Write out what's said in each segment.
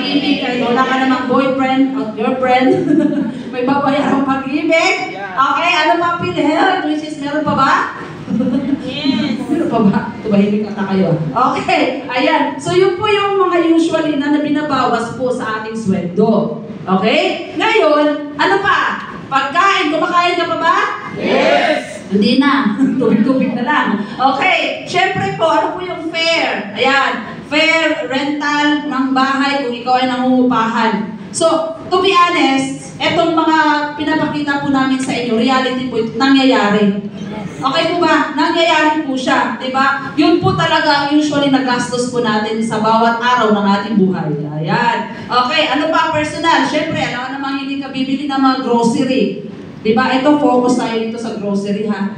pag-ibig kahit wala ka namang boyfriend o girlfriend. May babayarang pag-ibig. Okay, ano pa PhilHealth? Which is, meron pa ba? Yes. Meron pa ba? Tumahimik na kayo. Okay, ayan. So yun po yung mga usually na binabawas po sa ating sweldo. Okay? Ngayon, ano pa? Pagkain, kumakain ka pa ba? Yes. Hindi na. Tubig-tubig na lang. Okay. Siyempre po, ano po yung fare? Ayan. Fare, rental ng bahay kung ikaw ay nangungupahan. So, to be honest, etong mga pinapakita po namin sa inyo, reality po, nangyayari. Okay po ba? Nangyayari po siya. Diba? Yun po talaga usually nagastos po natin sa bawat araw ng ating buhay. Ayan. Okay. Ano pa personal? Siyempre, alam naman hindi ka bibili ng mga grocery. Diba? Ito, focus tayo dito sa grocery, ha?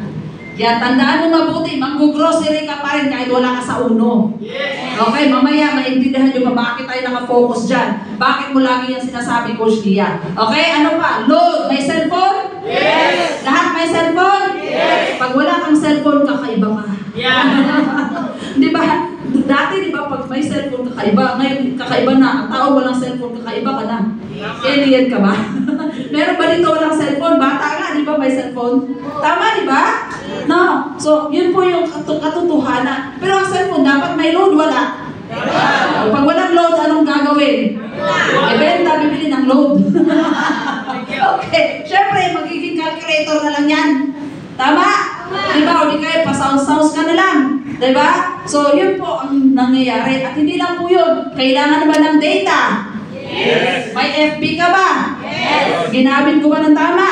Kaya tandaan mo mabuti, mag-grocery ka pa rin kahit wala ka sa uno. Yes. Okay, mamaya maintindihan nyo ba bakit tayo nakafocus dyan? Bakit mo lagi yung sinasabi, Coach Lia? Okay, ano pa? Load, may cellphone? Yes. Lahat may cellphone? Yes. Pag wala kang cellphone, kakaiba ka. Yeah. Di ba? Dati, di ba, pag may cellphone, kakaiba. Ngayon, kakaiba na. Ang tao walang cellphone, kakaiba ka na. Alien ka ba? Meron ba dito walang cellphone? Bata nga, di ba, may cellphone? Tama, di ba? No. So, yun po yung katotohanan. Pero ang cellphone, dapat may load, wala. Pag walang load, anong gagawin? Ibenta, bibili ng load. Okay. Siyempre, magiging calculator na lang yan. Tama? Diba? O di kayo, pa-sounds ka na lang. Diba? So, yun po ang nangyayari. At hindi lang po yun. Kailangan ba ng data? Yes. May FB ka ba? Yes. Ginamit ko ba ng tama?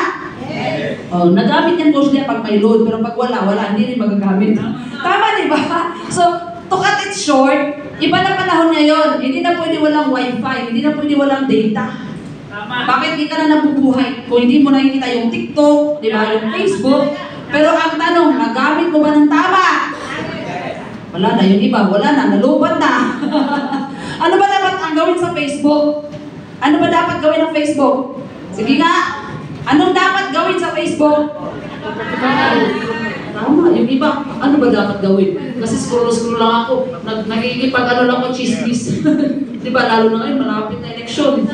Yes. Oh, nagamit yan Coach Lia pag may load, pero pag wala, hindi rin magagamit. Tama, diba? So, to cut it short, iba na panahon ngayon. Hindi na pwede walang wifi, hindi na pwede walang data. Tama. Bakit di ka na nabubuhay? Kung hindi mo nakikita yung TikTok, di ba, yung Facebook. Pero ang tanong, nagamit mo ba ng tama? Wala na, yung iba, wala na, nalubat na. Ano ba dapat ang gawin sa Facebook? Ano ba dapat gawin ng Facebook? Sige nga, anong dapat gawin sa Facebook? Tama, yung iba, ano ba dapat gawin? Kasi scroll lang ako, nagigipag-ano lang ako, chismis. Di ba, lalo na ngayon, malapit na eleksyon.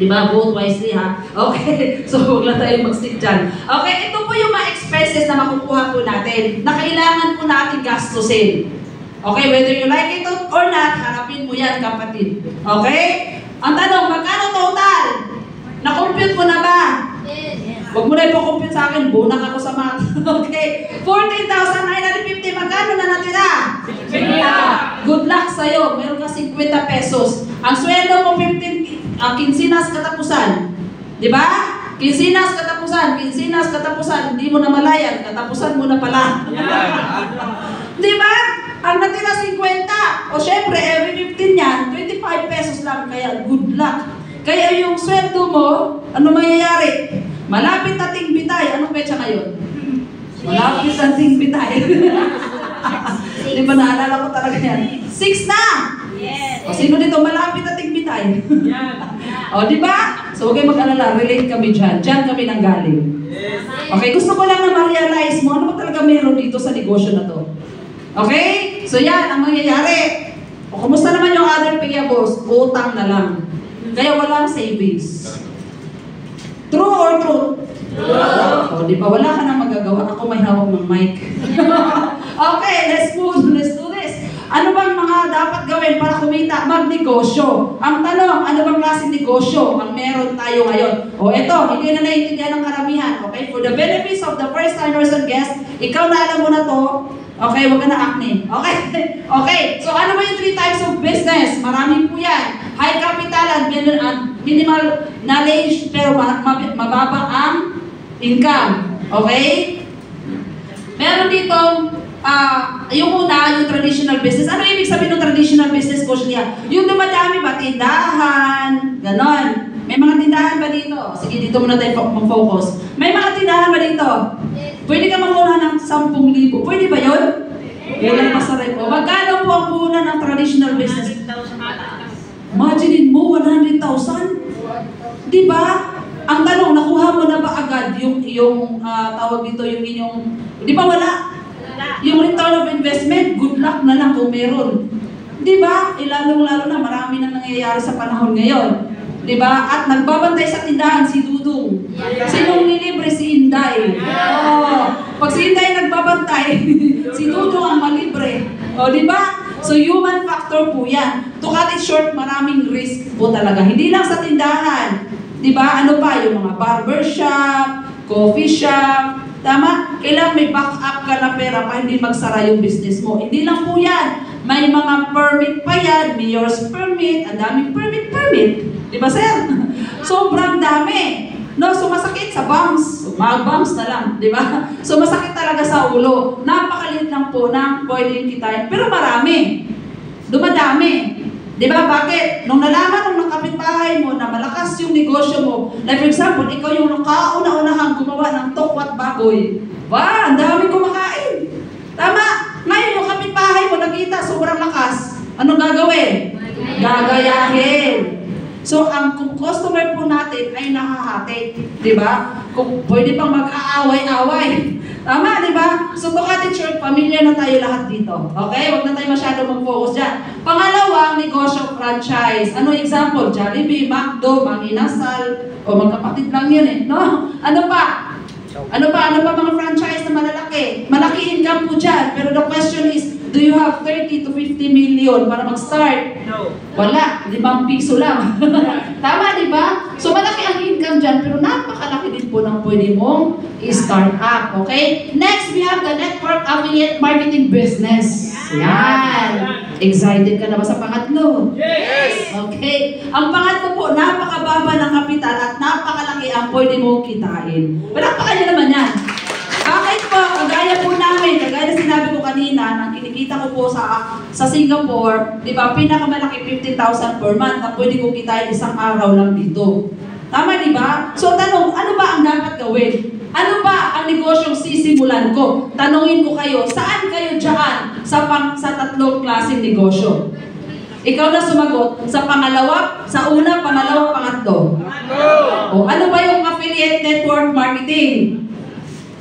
Diba? Vote wisely, ha? Okay. So, huwag lang tayo mag-stick dyan. Okay, ito po yung mga expenses na makukuha po natin na kailangan po natin gastusin. Okay, whether you like it or not, harapin mo yan, kapatid. Okay? Ang tanong, magkano total? Na-compute mo na ba? Huwag mo na ipo-compute sa akin, bunak ako sa math. Okay? 14,950, magkano na natira? 50. Good luck sa'yo, meron ka 50 pesos. Ang sweldo mo 15, kinsinas katapusan. Di ba? Kinsinas katapusan, hindi mo na malayan, katapusan mo na pala. Di ba? Ang natira 50. O syempre, every 15 yan, 25 pesos lang, kaya good luck. Kaya yung sweldo mo, ano mangyayari? Malapit nating bitay. Anong petsa ngayon? Malapit nating bitay. Di ba naalala ko talaga yan? 6 na! Yes. O sino dito malapit nating bitay? Yan. O di ba? So huwag kayong mag-alala, relate kami dyan. Dyan kami nanggaling. Yes. Okay, gusto ko lang na ma-realize mo, ano ba talaga meron dito sa negosyo na to? Okay? So yan, ang mangyayari. O kumusta naman yung other payables? Utang na lang. Kaya walang savings. True or truth? True. O, di ba? Wala ka nang magagawa. Ako may hawak ng mic. Okay, let's do this. Ano bang mga dapat gawin para kumita? Magnegosyo. Ang tanong, ano bang klaseng negosyo ang meron tayo ngayon? O eto, hindi na naiintindihan ng karamihan. Okay, for the benefits of the first-timers and guests, ikaw na alam mo na to. Okay, wag ka na acne. Okay? Okay, so ano ba yung 3 types of business? Marami po yan. High capital and minimal knowledge, pero mababa ang income. Okay? Meron ditong yung una, yung traditional business. Ano ibig sabihin ng traditional business, Coach Lia? Yung dumadami ba? Tindahan, ganon. May mga tindahan ba dito? Sige, dito muna tayo mag-focus. May mga tindahan ba dito? Pwede ka makuha ng 10,000. Pwede ba yun? Yan ang masarap po. Magkano po ang puhunan ng traditional business? Imagine mo, 100,000? Di ba? Ang tanong, nakuha mo na ba agad yung tawag dito, yung inyong, di ba wala? Yung return of investment, good luck na lang kung meron. Di ba? Lalong-lalo na marami na nangyayari sa panahon ngayon. Di ba? At nagbabantay sa tindahan si Dudong. Sinong nilibre? Si Inday. Pag si Inday nagbabantay, si Dudong ang malibre. Di ba? So human factor po yan. To cut it short, maraming risk po talaga. Hindi lang sa tindahan. Di ba? Ano pa? Yung mga barbershop, coffee shop. Tama? Kailangan may backup ka na pera pa hindi magsara yung business mo. Hindi lang po yan. May mga permit pa yan. Mayor's permit. Ang daming permit. Di ba, sir? Sobrang dami. No, so masakit sa bangs. Mag-bangs na lang, di ba? So masakit talaga sa ulo. Napakalit lang po na pwedeng kitain. Pero marami. Dumadami. Di ba? Bakit? Nung nalaman ng kapitbahay mo na malakas yung negosyo mo, like for example, ikaw yung kauna-unahang gumawa ng tokwat baboy. Ba, ang dami kumakain. Tama. Ngayon yung kapitbahay mo nakita sobrang lakas. Anong gagawin? Gagayahin. So, ang customer po natin ay nakahati. Di ba? Kung pwede pang mag-aaway-away. Tama, di ba? So, to cut it short, pamilya na tayo lahat dito. Okay? Huwag na tayo masyado mag-focus dyan. Pangalawang, negosyo franchise. Ano example? Jollibee, McDo, Mang Inasal, o magkapatid lang yun eh. No? Ano pa? Ano pa mga franchise na malalaki? Malaki income po dyan. Pero the question is, do you have 30 to 50 million para mag-start? No. Wala. 5 piso lang. Tama, di ba? So, malaki ang income dyan, pero napakalaki din po ng pwede mong i-start up. Okay? Next, we have the network affiliate marketing business. Yan. Excited ka na ba sa pangatlo? Yes! Okay. Ang pangatlo po, napakababa ng kapital at napakalaki ang pwede mong kitain. Palakpakan niyo naman yan. Bakit po? Kagaya po namin, kagaya sinabi ko kanina, nang kinikita ko po sa Singapore, di ba, pinakamalaki 50,000 per month at pwede ko kitain isang araw lang dito. Tama, di ba? So, tanong, ano ba ang dapat gawin? Ano ba ang negosyong sisimulan ko? Tanungin ko kayo, saan kayo dyan sa tatlong klaseng negosyo? Ikaw na sumagot, sa pangalawa, sa una, pangalawa, pangatlo. O, ano ba yung affiliate network marketing?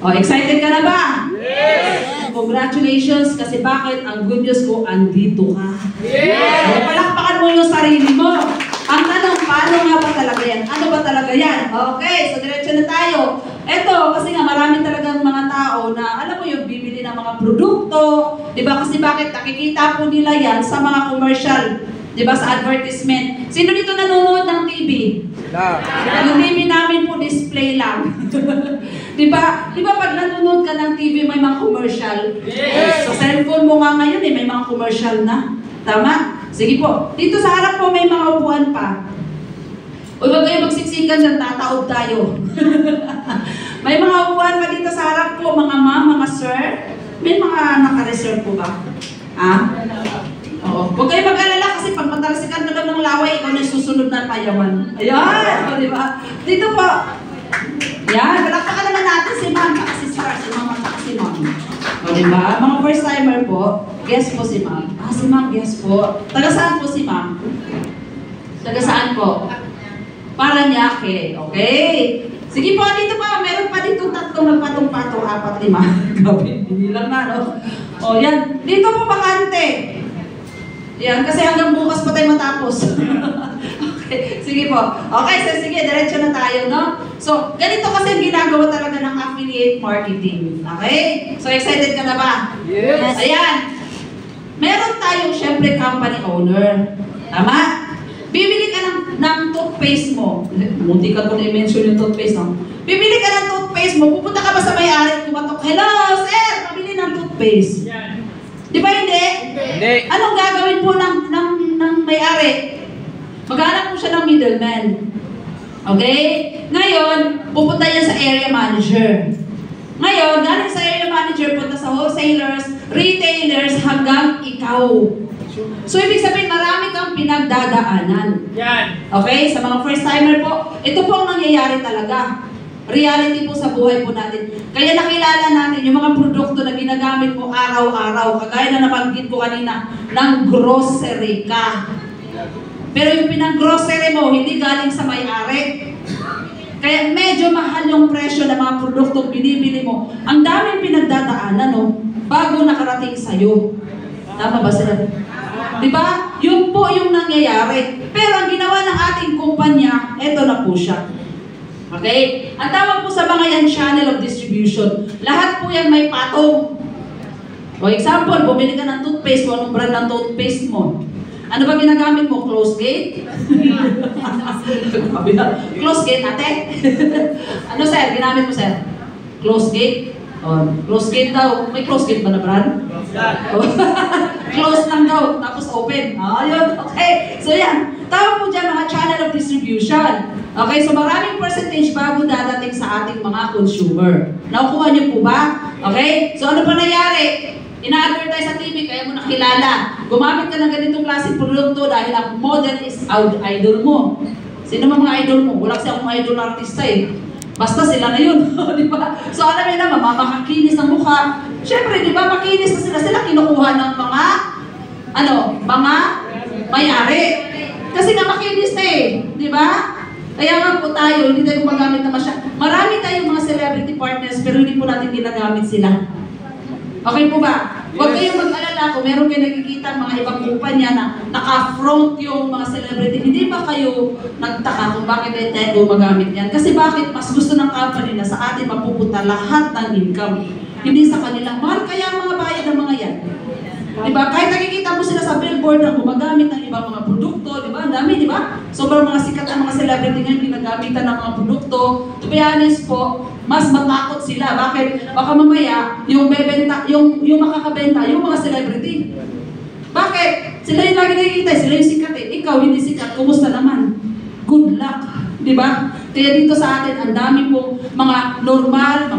O, excited ka na ba? Yes! Congratulations, kasi bakit? Ang good news ko, andito ka. Yes! Palakpakan mo yung sarili mo. Ang tanong, paano nga ba talaga yan? Ano ba talaga yan? Okay, so diretso na tayo. Eto, kasi nga marami talagang mga tao na, alam mo yung bibili ng mga produkto, di ba? Kasi bakit? Nakikita po nila yan sa mga commercial, di ba? Sa advertisement. Sino dito nanonood ng TV? Yung TV namin po, display lang. Di ba? Di ba pag nanonood ka ng TV, may mga commercial? Yes! Sa cellphone mo nga ngayon, may mga commercial na. Tama? Sige po. Dito sa harap po, may mga upuan pa. Uy, wag kayo magsiksikan dyan, tataob tayo. May mga upuan pa dito sa harap po, mga ma'am, mga sir. May mga naka-reserve po ba? Oo. Huwag kayo mag-alala kasi pag matalasikan ka lang ng laway, ikaw na susunod na payawan. Ayan! O, di ba? Dito po. Yan. Palakpakan naman natin si ma'am, si sir, si mama, si ma'am. O, di ba? Mga first timer po, guest po si ma'am. Si ma'am, guest po. Taga saan po si ma'am? Taga saan po? Paranaque. Okay. Sige po, dito pa. Meron pa dito tatlong nagpatong-patong, 4, 5. Gabi. Hindi lang na, no? O, yan. Dito po bakante. Yan, kasi hanggang bukas pa tayo matapos. Okay, sige po. Okay, so sige, diretso na tayo, no? So, ganito kasi ang ginagawa talaga ng affiliate marketing. Okay? So, excited ka na ba? Yes! Ayan. Meron tayong, syempre, company owner. Tama? Bibili ka ng toothpaste mo. Munti ka kung i-mention yung toothpaste, no? Bibili ka ng toothpaste mo, pupunta ka ba sa may-ari at kumatok, hello, sir, pabili ng toothpaste. Yan! Di ba hindi? Hindi! Anong gagawin po ng may-ari? Maghanap po siya ng middleman. Okay? Ngayon, pupunta yan sa area manager. Ngayon, galing sa area manager, punta sa wholesalers, retailers, hanggang ikaw. So, ibig sabihin, marami kang pinagdadaanan. Yan! Okay? Sa mga first-timer po, ito po ang nangyayari talaga. Reality po sa buhay po natin. Kaya nakilala natin yung mga produkto na ginagamit mo araw-araw. Kagaya na nabanggit ko kanina, ng grocery ka. Pero yung pinang-grocery mo, hindi galing sa may-ari. Kaya medyo mahal yung presyo ng mga produktong binibili mo. Ang daming pinagdadaanan, no? Bago nakarating sa'yo. Tama ba sila? Di ba? Yun po yung nangyayari. Pero ang ginawa ng ating kumpanya, eto na po siya. Okay? Ang tawag po sa mga yan, channel of distribution. Lahat po yan may patong. For example, bumili ka ng toothpaste mo, anong brand ng toothpaste mo? Ano ba ginagamit mo? Close gate? Close gate, ate? Ano sir, ginamit mo sir? Close gate? Oh, close gate daw. May close gate ba na brand? Close lang daw, tapos open. Yun. Okay. So yan. Tawag po dyan mga channel of distribution. Okay, so maraming percentage bago dadating sa ating mga consumer. Nakukuha niyo po ba? Okay? So ano pa nangyari? Ina-advertise sa TV, kaya mo nakilala. Gumamit ka ng ganitong klaseng produkto dahil ang model is idol mo. Sino mga idol mo? Wala kasi akong idol na artista eh. Basta sila na yun. Di ba? So alam niyo naman, makakinis ang mukha. Siyempre, di ba, makinis na sila. Sila kinukuha ng mga, mga may-ari. Kasi nga makinis na eh. Di ba? Kaya nga po tayo, hindi tayo gumagamit na masyadong. Marami tayong mga celebrity partners, pero hindi po natin ginagamit sila. Okay po ba? Huwag kayong mag-alala kung meron kayo nakikita mga ibang kumpanya na naka-front yung mga celebrity. Hindi ba kayo nagtaka kung bakit tayo gumagamit yan? Kasi bakit mas gusto ng company na sa atin mapupunta lahat ng income? Hindi sa kanilang mahal. Kaya mga bayad ng mga yan. Diba? Kahit nakikita mo sila sa billboard na gumagamit ng ibang mga produkto, diba? Ang dami, diba? Sobrang mga sikat na mga celebrity ngayon ginagamitan ng mga produkto. To be honest po, mas matakot sila. Bakit? Baka mamaya, yung bebenta, yung makakabenta, yung mga celebrity. Bakit? Sila yung lagi nakikita, sila yung sikat eh. Ikaw, hindi sikat. Kumusta naman? Good luck. Diba? Kaya dito sa atin, ang dami pong mga normal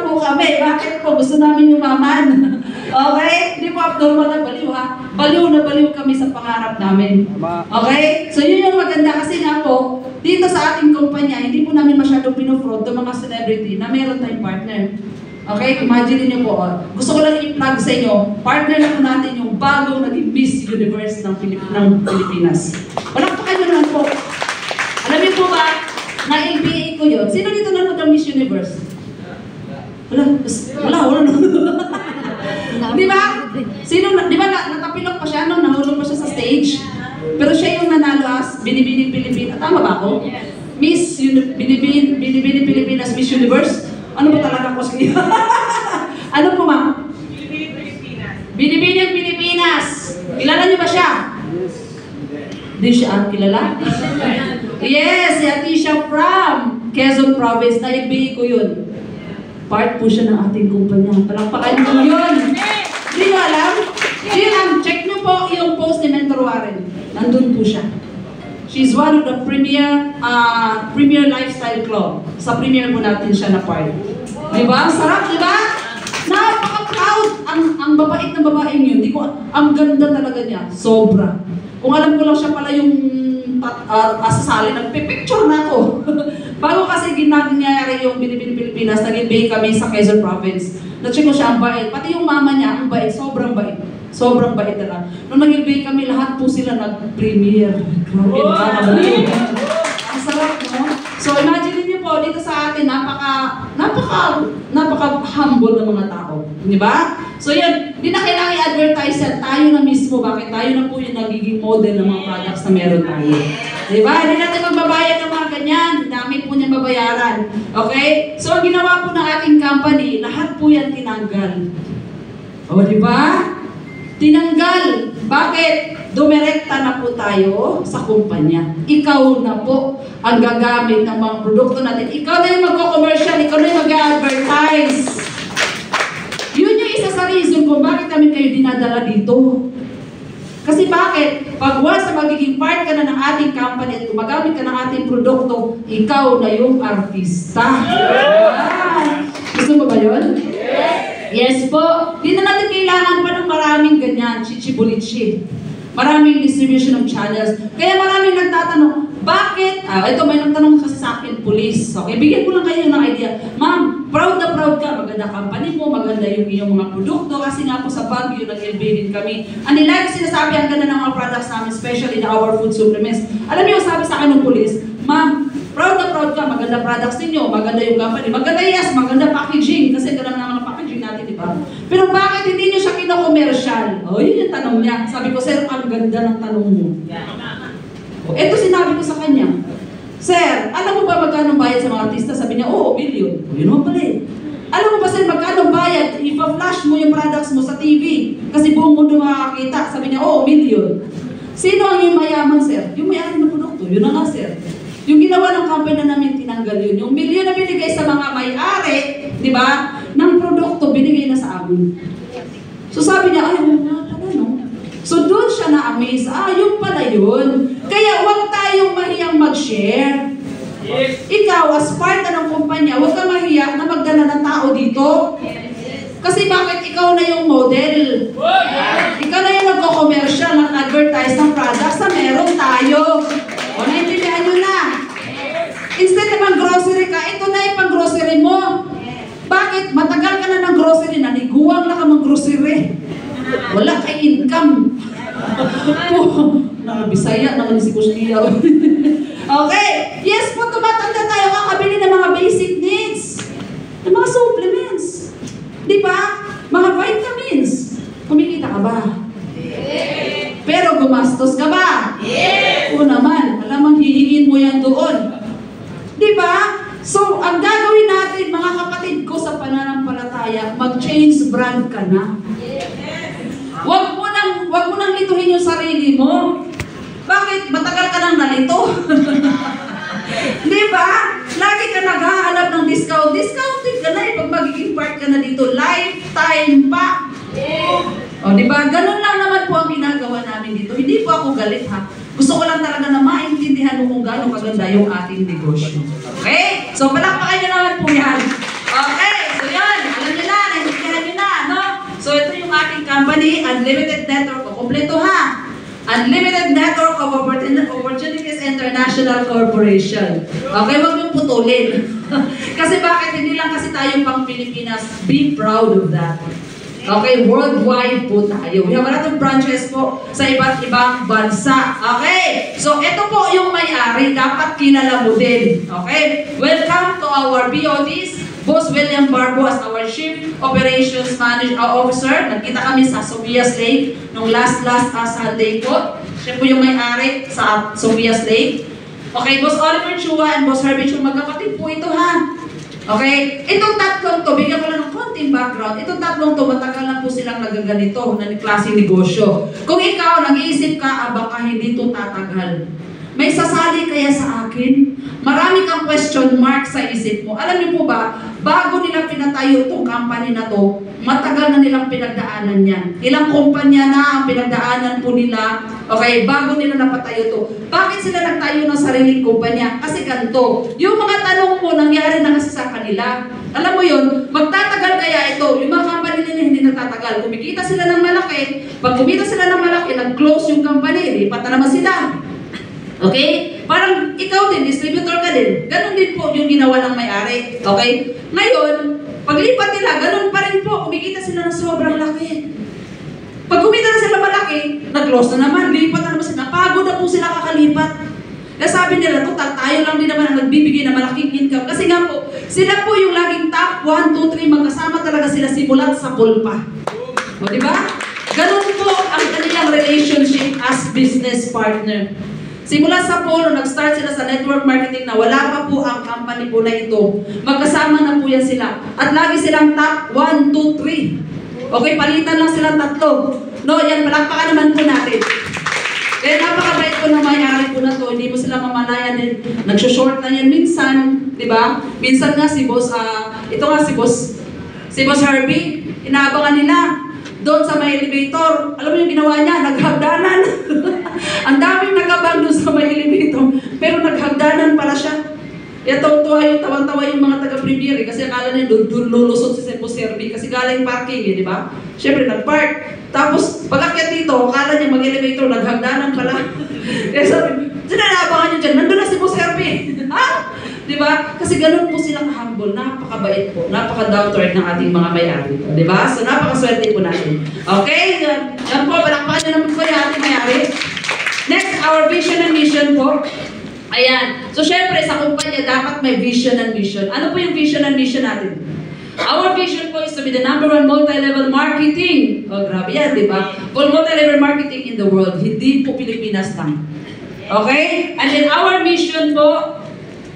po kami. Bakit po? Gusto namin yumaman. Okay? Hindi po abnormal na baliw ha. Baliw na baliw kami sa pangarap namin. Okay? So yun yung maganda kasi nga po, dito sa ating kumpanya, hindi po namin masyadong pinufront ng mga celebrity na meron tayong partner. Okay? Imagine niyo po, gusto ko lang i-plug sa inyo, partner na po natin yung bagong naging Miss Universe ng Pilipinas. Palakpakan nyo naman po. Alam niyo po ba, na-LBA ko yun. Sino dito nanood ng Miss Universe? Wala. Di ba? Di ba natapilok pa siya nung nahulog pa siya sa stage? Pero siya yung nanalo as Binibining Pilipinas. Tama ba ako? Miss Binibining Pilipinas, Miss Universe? Ano ba talaga ko sa iyo? Ano po ma'am? Binibining Pilipinas. Kilala niyo ba siya? Di siya kilala? Yes, si Atisha from Quezon Province. Na-LBA ko yun. Part po siya ng ating kumpanya. Palakpakan niyo yun. Hindi nyo alam? Hindi alam. Check niyo po yung post ni Mentor Warren. Nandun po siya. She's one of the premier lifestyle club. Sa premier po natin siya na part. Diba? Sarap, diba? Napaka-proud. Ang babait na babaeng yun. Ang ganda talaga niya. Sobra. Kung alam ko lang siya pala yung asasali, nagpipicture na ako. Bago kasi ginagawa yung Binibining Pilipinas, nag-LBA kami sa Quezon Province. Na-check ko siya ang bait. Pati yung mama niya, ang bait. Sobrang bait. Sobrang bait na. Nung nag-LBA kami, lahat po sila nag-premiere. Grabe na. Ang sarap, no? So imagine niyo po, dito sa atin, napaka-humble ng mga tao. Di ba? So yan, hindi na kailangan i-advertise yan. Tayo na mismo. Bakit? Tayo na po yung nagiging model ng mga products na meron tayo. Di ba? Hindi natin magbabayad ng mga ganyan. Dami po niyang babayaran. Okay? So ang ginawa po ng ating company, lahat po yan tinanggal. O, di ba? Tinanggal. Bakit? Dumirekta na po tayo sa kumpanya. Ikaw na po ang gagamit ng mga produkto natin. Ikaw na yung magko-commercial, ikaw na yung mag-advertise. Yun yung isa sa reason kung bakit kami kayo dinadala dito. Kasi bakit? Pag once na magiging part ka na ng ating company at gumagamit ka ng ating produkto, ikaw na yung artista. Gusto mo ba yun? Yes po. Di na natin kailangan pa ng maraming ganyan, chichibulichi. Maraming distribution of channels. Kaya maraming nagtatanong, bakit? Ito may nagtanong kasi sa akin, police. Okay, bigyan ko lang kayo ng idea. Ma'am, proud na proud ka. Maganda company mo, maganda yung iyong mga produkto. Kasi nga po sa Baguio, nag-LBA din kami. Ang nila yung sinasabi, ang ganda ng mga products namin, especially the our food supplements. Alam niyo, sabi sa akin ng police, ma'am, proud na proud ka. Maganda products ninyo, maganda yung company. Maganda, yes, maganda packaging. Kasi ganda ng mga packaging natin, ba? Pero bakit hindi nyo siya kino-commercial? O, yun yung tanong niya. Sabi ko, sir, ang ganda ng tanong mo. O, eto sinabi ko sa kanya, sir, alam mo ba magkano bayad sa mga artista? Sabi niya, oo, billion. O, yun naman pala eh. Alam mo ba, sir, magkano bayad? Ipa-flash mo yung products mo sa TV. Kasi buong mundo makakita. Sabi niya, oo, million. Sino ang yung mayaman, sir? Yung may-ari ng produkto. Yun na nga, sir. Yung ginawa ng company na namin, tinanggal yun. Yung milyon na binigay sa mga may-ari, di ba, ng produkto, binigay na sa amin. So sabi niya, ay, wala pala, no? So doon siya na-amaze, yung pala yun. Kaya huwag tayong mahiyang mag-share. Ikaw, as part na ng kumpanya, huwag kang mahiya na magdala ng tao dito. Kasi bakit ikaw na yung model? Ikaw na yung nagko-commercial, nag-advertise ng products na meron tayo. O, naintindihan nyo na. Instead naman grocery ka, ito na yung pang-grocery mo. Bakit? Matagal ka na ng grocery, naniguang na ka mag-grocery. Wala kay income. Bisaya naman si Kusniya. Okay. Yes po, tumatanda tayo, kakabili ng mga basic needs. Ng mga supplements. Di ba? Mga vitamins. Kumikita ka ba? Pero gumastos ka ba? Oo naman. Alamang hihiin mo yan doon. Di ba? So, ang gagawin natin, mga kapatid ko sa pananampalataya, mag-change brand ka na. Huwag mo nang lituhin yung sarili mo. Bakit? Matagal ka nang nalito. Di ba? Lagi ka naghahanap ng discount. Discounted ka na eh. Pag magiging part ka na dito, lifetime pa. O, di ba? Ganun lang naman po ang ginagawa namin dito. Hindi po ako galit, ha? Gusto ko lang talaga na maintindihan mo kung gaano kaganda yung ating negosyo. Okay? So, palakpakan nyo naman po yan. Okay, so yan. Alam nyo na, naintindihan nyo na, no? So, ito yung ating company, Unlimited Network. Kompleto, ha? Unlimited Network of Opportunities International Corporation. Okay, huwag mong putulin. Kasi bakit? Hindi lang kasi tayo pang Pilipinas. Be proud of that. Okay, worldwide po tayo. We have a lot of branches po sa iba't ibang bansa. Okay, so ito po yung may-ari. Dapat kilala mo din. Okay, welcome to our BODs. Boss William Barbo as our Chief Operations Officer. Nagkita kami sa Sobias Lake nung last Sunday po. Siya po yung may-ari sa Sobias Lake. Okay, Boss Oliver Chua and Boss Herbie Chua, magkapatid po ito, ha? Okay, itong tatlong to, bigyan ko lang ng konting background. Itong tatlong to, matagal na po silang nagaganito na klaseng negosyo. Kung ikaw, nag-iisip ka, baka hindi ito tatagal. May sasali kaya sa akin? Marami kang question mark sa isip mo. Alam niyo po ba, bago nila pinatayo itong company na to, matagal na nilang pinagdaanan yan. Ilang kumpanya na ang pinagdaanan po nila, okay, bago nila napatayo to. Bakit sila nagtayo ng sariling kumpanya? Kasi ganito, yung mga tanong mo nangyari na kasi sa kanila. Alam mo yun, magtatagal kaya ito, yung mga company nila hindi nagtatagal. Kumikita sila ng malaki, pag kumita sila ng malaki, nag-close yung company, lipat na naman sila. Okay? Parang ikaw din, distributor ka din. Ganon din po yung ginawa ng may-ari. Okay? Ngayon, paglipat nila, ganon pa rin po. Kumikita sila ng sobrang laki. Pag kumita na sila malaki, nag-close na naman, lipat na naman sila. Napagod na po sila kakalipat. Kaya sabi nila, total, tayo lang din naman ang nagbibigay ng malaking income. Kasi nga po, sila po yung laging top 1, 2, 3, magkasama talaga sila simulat sa pulpa. O, diba? Ganon po ang kanilang relationship as business partner. Simula sa Polo, nag-start sila sa network marketing na wala pa po ang company po na ito. Magkasama na po yan sila. At lagi silang top 1, 2, 3. Okay, palitan lang silang tatlo. No, yan, palakpakan naman po natin. Kaya napakabait po na may-ari po na to. Hindi mo sila mamalayan din. Nag-short na yan minsan, di ba? Minsan nga si Boss, ito nga si Boss Herbie, inaabangan nila. Doon sa may elevator, alam mo yung ginawa niya, naghagdanan. Ang daming nagabang doon sa may elevator, pero naghagdanan pala siya. Kaya tawang-tawa yung mga taga-premier kasi akala niya doon lulusot si Boss Herbie kasi galing parking di ba? Siyempre nag-park. Tapos pag-akyat dito, akala niya mag-elevator, naghagdanan pala. Kaya sabi, sinanabangan niyo dyan, nandun na si Boss Herbie. Ha? Di ba? Kasi ganun po silang humble, napakabait po, napaka-down to earth ng ating mga may-ari. Di ba? So napakaswerte po natin. Okay? Yan po, palakpakan niyo naman po yung ating may-ari. Next, our vision and mission po. Ayan. So syempre, sa kumpanya, dapat may vision and mission. Ano po yung vision and mission natin? Our vision po is to be the #1 multi-level marketing. Oh, grabe yan, di ba? For multi-level marketing in the world, hindi po Pilipinas lang. Okay? And then our mission po,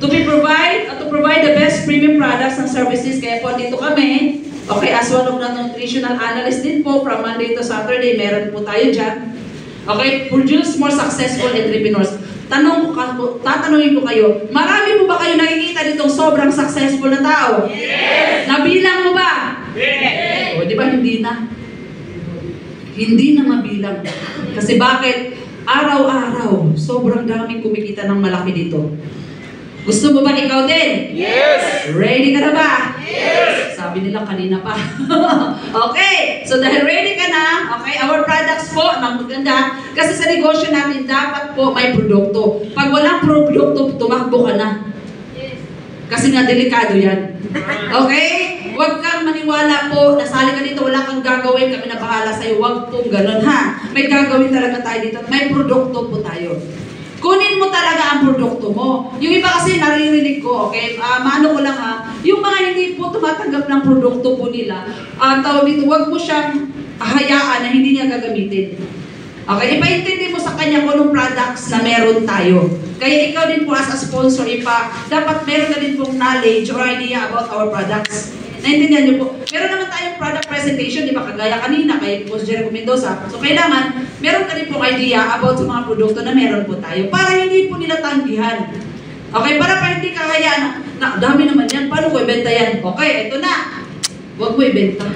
to provide the best premium products and services. Kaya po dito kami, okay, as one of the nutritional analyst din po, from Monday to Saturday, meron po tayo dyan. Okay, produce more successful entrepreneurs. Tatanungin ko kayo, marami po ba kayo nakikita ditong sobrang successful na tao? Yes! Nabilang mo ba? Yes! O, di ba hindi na? Hindi na mabilang. Kasi bakit? Araw-araw, sobrang daming kumikita ng malaki dito. Gusto mo ba ikaw din? Yes! Ready ka na ba? Yes! Sabi nila kanina pa. Okay, so dahil ready ka na, okay, our products po, maganda. Kasi sa negosyo natin, dapat po may produkto. Pag walang produkto, tumakbo ka na. Yes. Kasi nga, delikado yan. Okay? Huwag kang maniwala po, nasali ka dito, wala kang gagawin, kami na bahala sa'yo. Huwag pong ganun, ha? May gagawin talaga tayo dito at may produkto po tayo. Kunin mo talaga ang produkto mo. Yung iba kasi naririnig ko, okay? Maano ko lang ha, yung mga hindi po tumatanggap ng produkto po nila, tawag dito, huwag mo siyang hayaan na hindi niya gagamitin. Okay? Ipaintindi mo sa kanya kung anong products na meron tayo. Kaya ikaw din po as a sponsor, dapat meron na din pong knowledge or idea about our products. Naintindihan niyo po? Meron naman tayong product presentation, di ba? Kagaya kanina kay Boss Jericho Mendoza. So kailangan, meron ka din pong idea about sa mga produkto na meron po tayo para hindi po nila tanggihan. Okay? Para hindi ka kaya na dami naman yan. Paano ko ibenta yan? Okay, ito na. Huwag mo ibenta.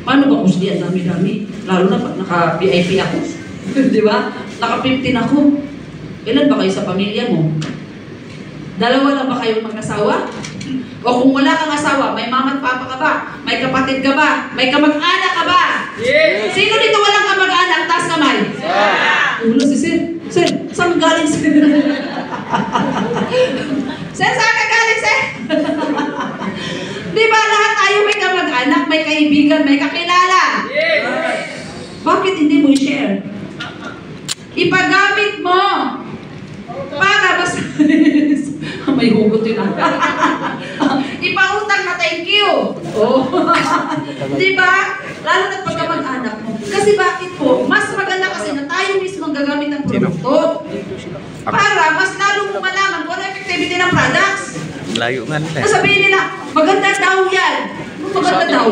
Paano ba kung yan? Dami-dami. Lalo na pag naka-VIP ako. Di ba? Naka-15 ako. Ilan ba kayo sa pamilya mo? Dalawa lang ba kayong mag-asawa? O kung wala kang asawa, may mama at papa ka ba? May kapatid ka ba? May kamag-anak ka ba? Yes! Sino dito walang kamag-anak? Taas kamay. Yeah! Ulo si Sir. Sir, saan galing Sir? Sir, saan ka galing Sir? Di ba lahat tayo may kamag-anak, may kaibigan, may kakilala? Yes! Bakit hindi mo i-share? Ipagamit mo para mas may hugot yun ipautang na thank you. Oh. Diba? Lalo na pagka mag-anak mo. Kasi bakit po? Mas maganda kasi na tayo mismo ang gagamit ng produkto. Para mas lalong malaman kung ano effectivity ng products. Layo nga nila. Sabihin nila, maganda daw yan. Maganda daw.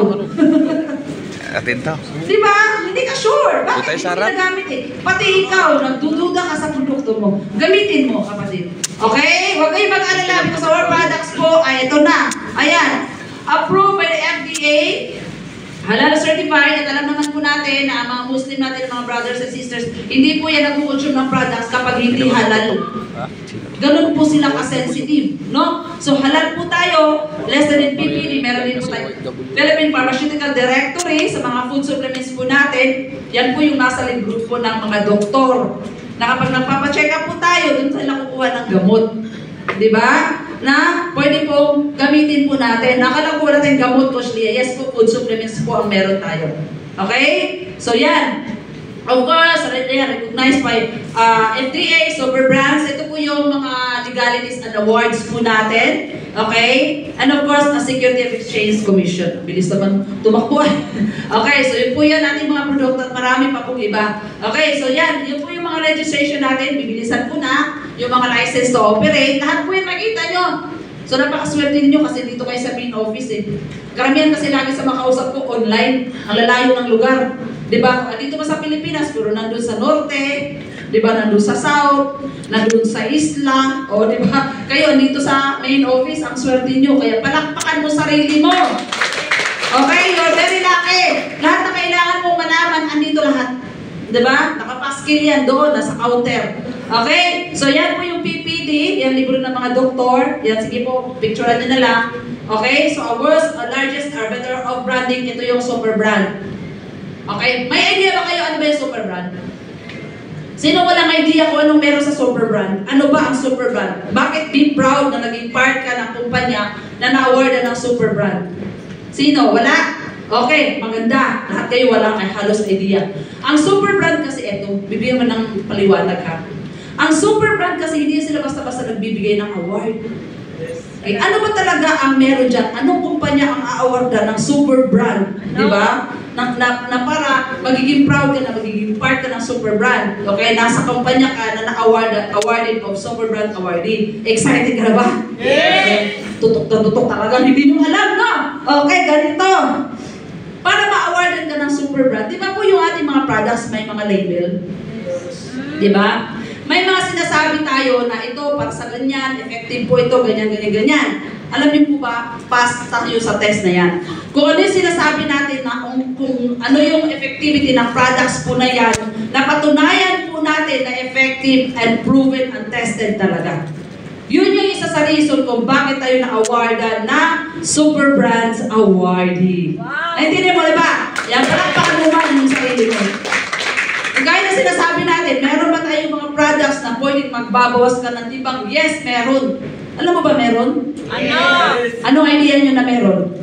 Atento. Diba? Hindi ka sure. Bakit Tayo hindi sarap. nagamit eh? Pati ikaw, nagdududa ka sa produkto mo. Gamitin mo, kapatid. Okay? Huwag kayong mag-alala because our products po, ay ito na. Ayan. Approved by the FDA. Halal certified. At alam naman po natin na ang mga Muslim natin, mga brothers and sisters, hindi po yan nag-consume ng products kapag hindi halal. Ganun po sila ka-sensitive, no? So halal po tayo, less than NPPD, meron din po tayo. Philippine Pharmaceutical Directory, sa mga food supplements po natin, yan po yung nasa group po ng mga doktor. Na kapag nagpapacheck up po tayo, dun sila kukuha ng gamot. Di ba? Na pwede po gamitin po natin. Nakalakuha natin gamot, Coach Lia. Yes po, food supplements po ang meron tayo. Okay? So yan. Of course, recognized by FDA, Super Brands. Ito po yung mga legalities and awards po natin. Okay? And of course, the Security and Exchange Commission. Bilis naman tumakbo. Okay, so yun po yan ating mga produkto at marami pa pong iba. Okay, so yan. Yun po yung mga registration natin. Bibilisan po na. Yung mga license to operate. Lahat po yan makita nyo. So napakaswerte ninyo kasi dito kayo sa main office eh. Karamihan kasi lagi sa makausap ko online. Ang lalayo ng lugar. Diba? Dito ba sa Pilipinas, pero nandun sa norte, diba? Nandun sa south, nandun sa isla, o diba? Kayo, dito sa main office, ang swerte nyo. Kaya palakpakan mo sarili mo. Okay? You're very lucky. Lahat na kailangan mong malaman, andito lahat. Diba? Nakapaskil yan doon, nasa counter. Okay? So yan po yung PPD, yan libro ng mga doktor. Yan, sige po, picturean nyo na lang. Okay? So our largest arbiter of branding, ito yung Super Brand. Okay? May idea ba kayo ano ba yung Super Brand? Sino walang idea kung anong meron sa Super Brand? Ano ba ang Super Brand? Bakit be proud na naging part ka ng kumpanya na na-awardan ng Super Brand? Sino? Wala? Okay, maganda. Lahat kayo walang halos idea. Ang Super Brand kasi ito, bibigyan mo ng paliwanag ha. Ang Super Brand kasi hindi sila basta-basta nagbibigay ng award. Yes. Okay, ano ba talaga ang meron dyan? Anong kumpanya ang aawardan ng super brand? Di ba? Na para magiging proud ka na, magiging part ka ng super brand. Okay, nasa kumpanya ka na awarded of super brand awardee. Excited ka na ba? Yes! Tutok na tutok talaga, hindi nyo alam, no? Okay, ganito. Para ma-awardan ka ng super brand, di ba po yung ating mga products may mga label? Di ba? May mga sinasabi tayo na ito para sa ganyan, effective po ito, ganyan, ganyan, ganyan. Alam niyo po ba, pass tayo sa test na yan. Kung ano yung sinasabi natin na kung ano yung effectivity ng products po na yan, napatunayan po natin na effective and proven and tested talaga. Yun yung isa sa reason kung bakit tayo na-awardan na Super Brands Awardee. Wow. Naintindihan mo, diba? Yan, palakpakan mo man yung sarili mo. Kaya na sinasabi natin, meron ba tayong mga products na pwedeng magbabawas ka ng timbang? Yes, meron. Alam mo ba meron? Ano? Anong idea nyo na meron?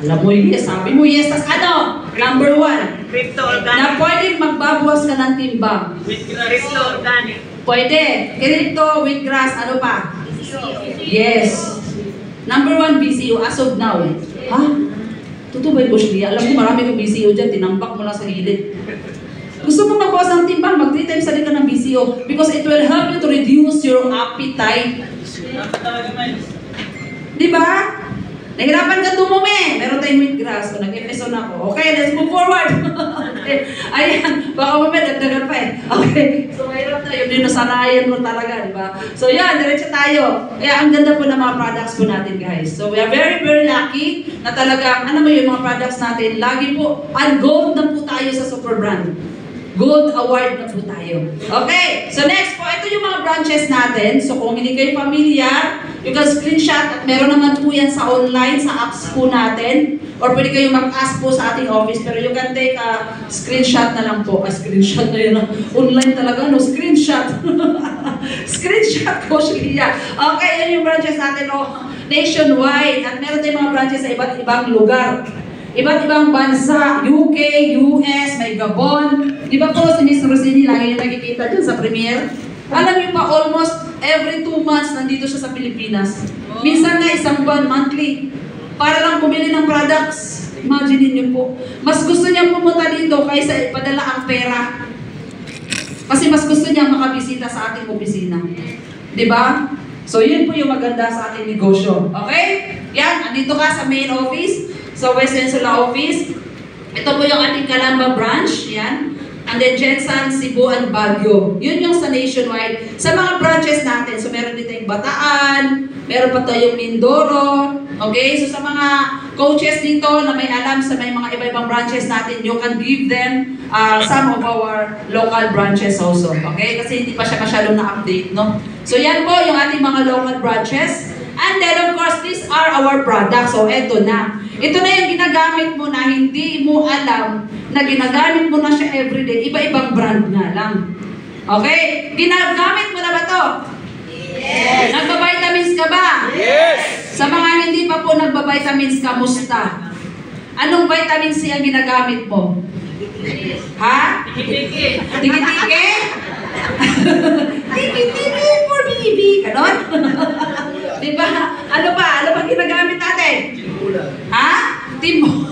Alam mo yes, sabi mo yes, tas ano? Number 1. Crypto organic. Na pwedeng magbabawas ka ng timbang. Crypto organic. Pwede. Crypto, wheatgrass, ano pa? Yes. Number 1, BCO, as of now. Ha? Totoo ba yung Bush Lia? Alam mo, marami kong BCO dyan, tinampak mo lang sa gilid. Gusto mo magbawas ng timbang, mag 3 times sa ka ng BCO because it will help you to reduce your appetite. Diba? Nahirapan ka dumumi. Meron tayong wheatgrass. So, nag-episode ako. Okay, let's move forward. Okay. Ayan. Baka mamaya, dagdagan pa eh. Okay. So, mahirap tayo. Hindi nasanayan mo talaga, di ba? So, yan. Diretso tayo. Kaya, ang ganda po ng mga products po natin, guys. So, we are very, very lucky na talagang, ano mo yung mga products natin, lagi po, and gold na po tayo sa super brand. Gold award na po tayo. Okay, so next po, ito yung mga branches natin. So kung hindi kayo familiar, you can screenshot at meron naman po yan sa online, sa apps po natin. Or pwede kayo mag-ask po sa ating office, pero you can take a screenshot na lang po. Screenshot na yun. Online talaga, no? Screenshot. Screenshot po siya. Okay, yan yung branches natin, oh, nationwide. At meron tayong mga branches sa iba't ibang lugar. Iba't ibang bansa, UK, US, may Gabon. Di ba po si Miss Rosini, lagi yung nakikita dyan sa premiere? Alam niyo pa, almost every 2 months nandito siya sa Pilipinas. Minsan nga isang buwan, monthly. Para lang bumili ng products. Imagine niyo po. Mas gusto niya pumunta dito kaysa ipadala ang pera. Kasi mas gusto niya makabisita sa ating opisina. Di ba? So yun po yung maganda sa ating negosyo. Okay? Yan, andito ka sa main office. So, West Peninsula Office. Ito po yung ating Calamba branch. Yan. And then, Jensen, Cebu, and Baguio. Yun yung sa nationwide. Sa mga branches natin. So, meron dito yung Bataan. Meron pa tayong Mindoro. Okay? So, sa mga coaches dito na may alam sa may mga iba-ibang branches natin, you can give them some of our local branches also. Okay? Kasi hindi pa siya masyadong na-update, no? So, yan po yung ating mga local branches. And then, of course, these are our products. So, eto na. Ito na yung ginagamit mo na hindi mo alam na ginagamit mo na siya everyday. Iba-ibang brand nga lang. Okay? Ginagamit mo na ba to? Yes! Nagba-vitamins ka ba? Yes! Sa mga hindi pa po nagba-vitamins, kamusta? Anong vitamin C ang ginagamit mo? Ha? Tiki-tiki. Tiki-tiki? Tiki-tiki for baby. Ganon? Diba? Ano ba? Ano ba ginagamit natin? Ha? Timbo.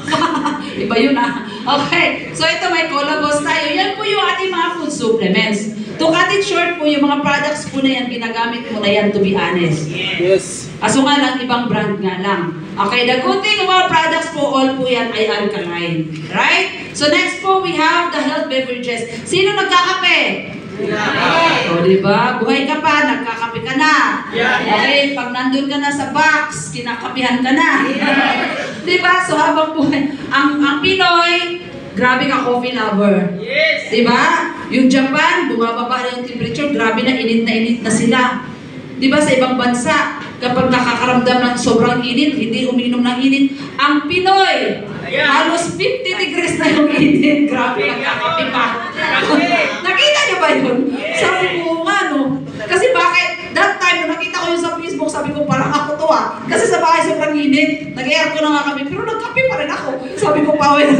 Iba yun ah. Okay. So ito may Colabos tayo. Yan po yung ating mga food supplements. To cut it short po, yung mga products po na yan, ginagamit mo na yan to be honest. Yes. Kaso nga lang, ibang brand nga lang. Okay, the good thing about products po, all po yan ay alkaline. Right? So next po, we have the health beverages. Sino nagkakape? O, diba? Buhay ka pa, nagkakape ka na. Okay, pag nandun ka na sa box, kinakapihan ka na. Diba? So habang buhay, ang Pinoy, grabe ka coffee lover. Yes! Diba? Yung Japan, bumababa na yung temperature, grabe na init na sila. Diba sa ibang bansa, kapag nakakaramdam ng sobrang init, hindi uminom ng init. Ang Pinoy, halos 50 degrees na yung init. Grabe, nagkakape pa. Nakita niyo ba yun? Sabi ko nga, no? Kasi bakit? That time, nung nakita ko yun sa Facebook, sabi ko, parang ako to ah. Kasi sa bahay, sobrang init. Nag-air ko na nga kami, pero nagkape pa rin ako. Sabi ko, Pawel.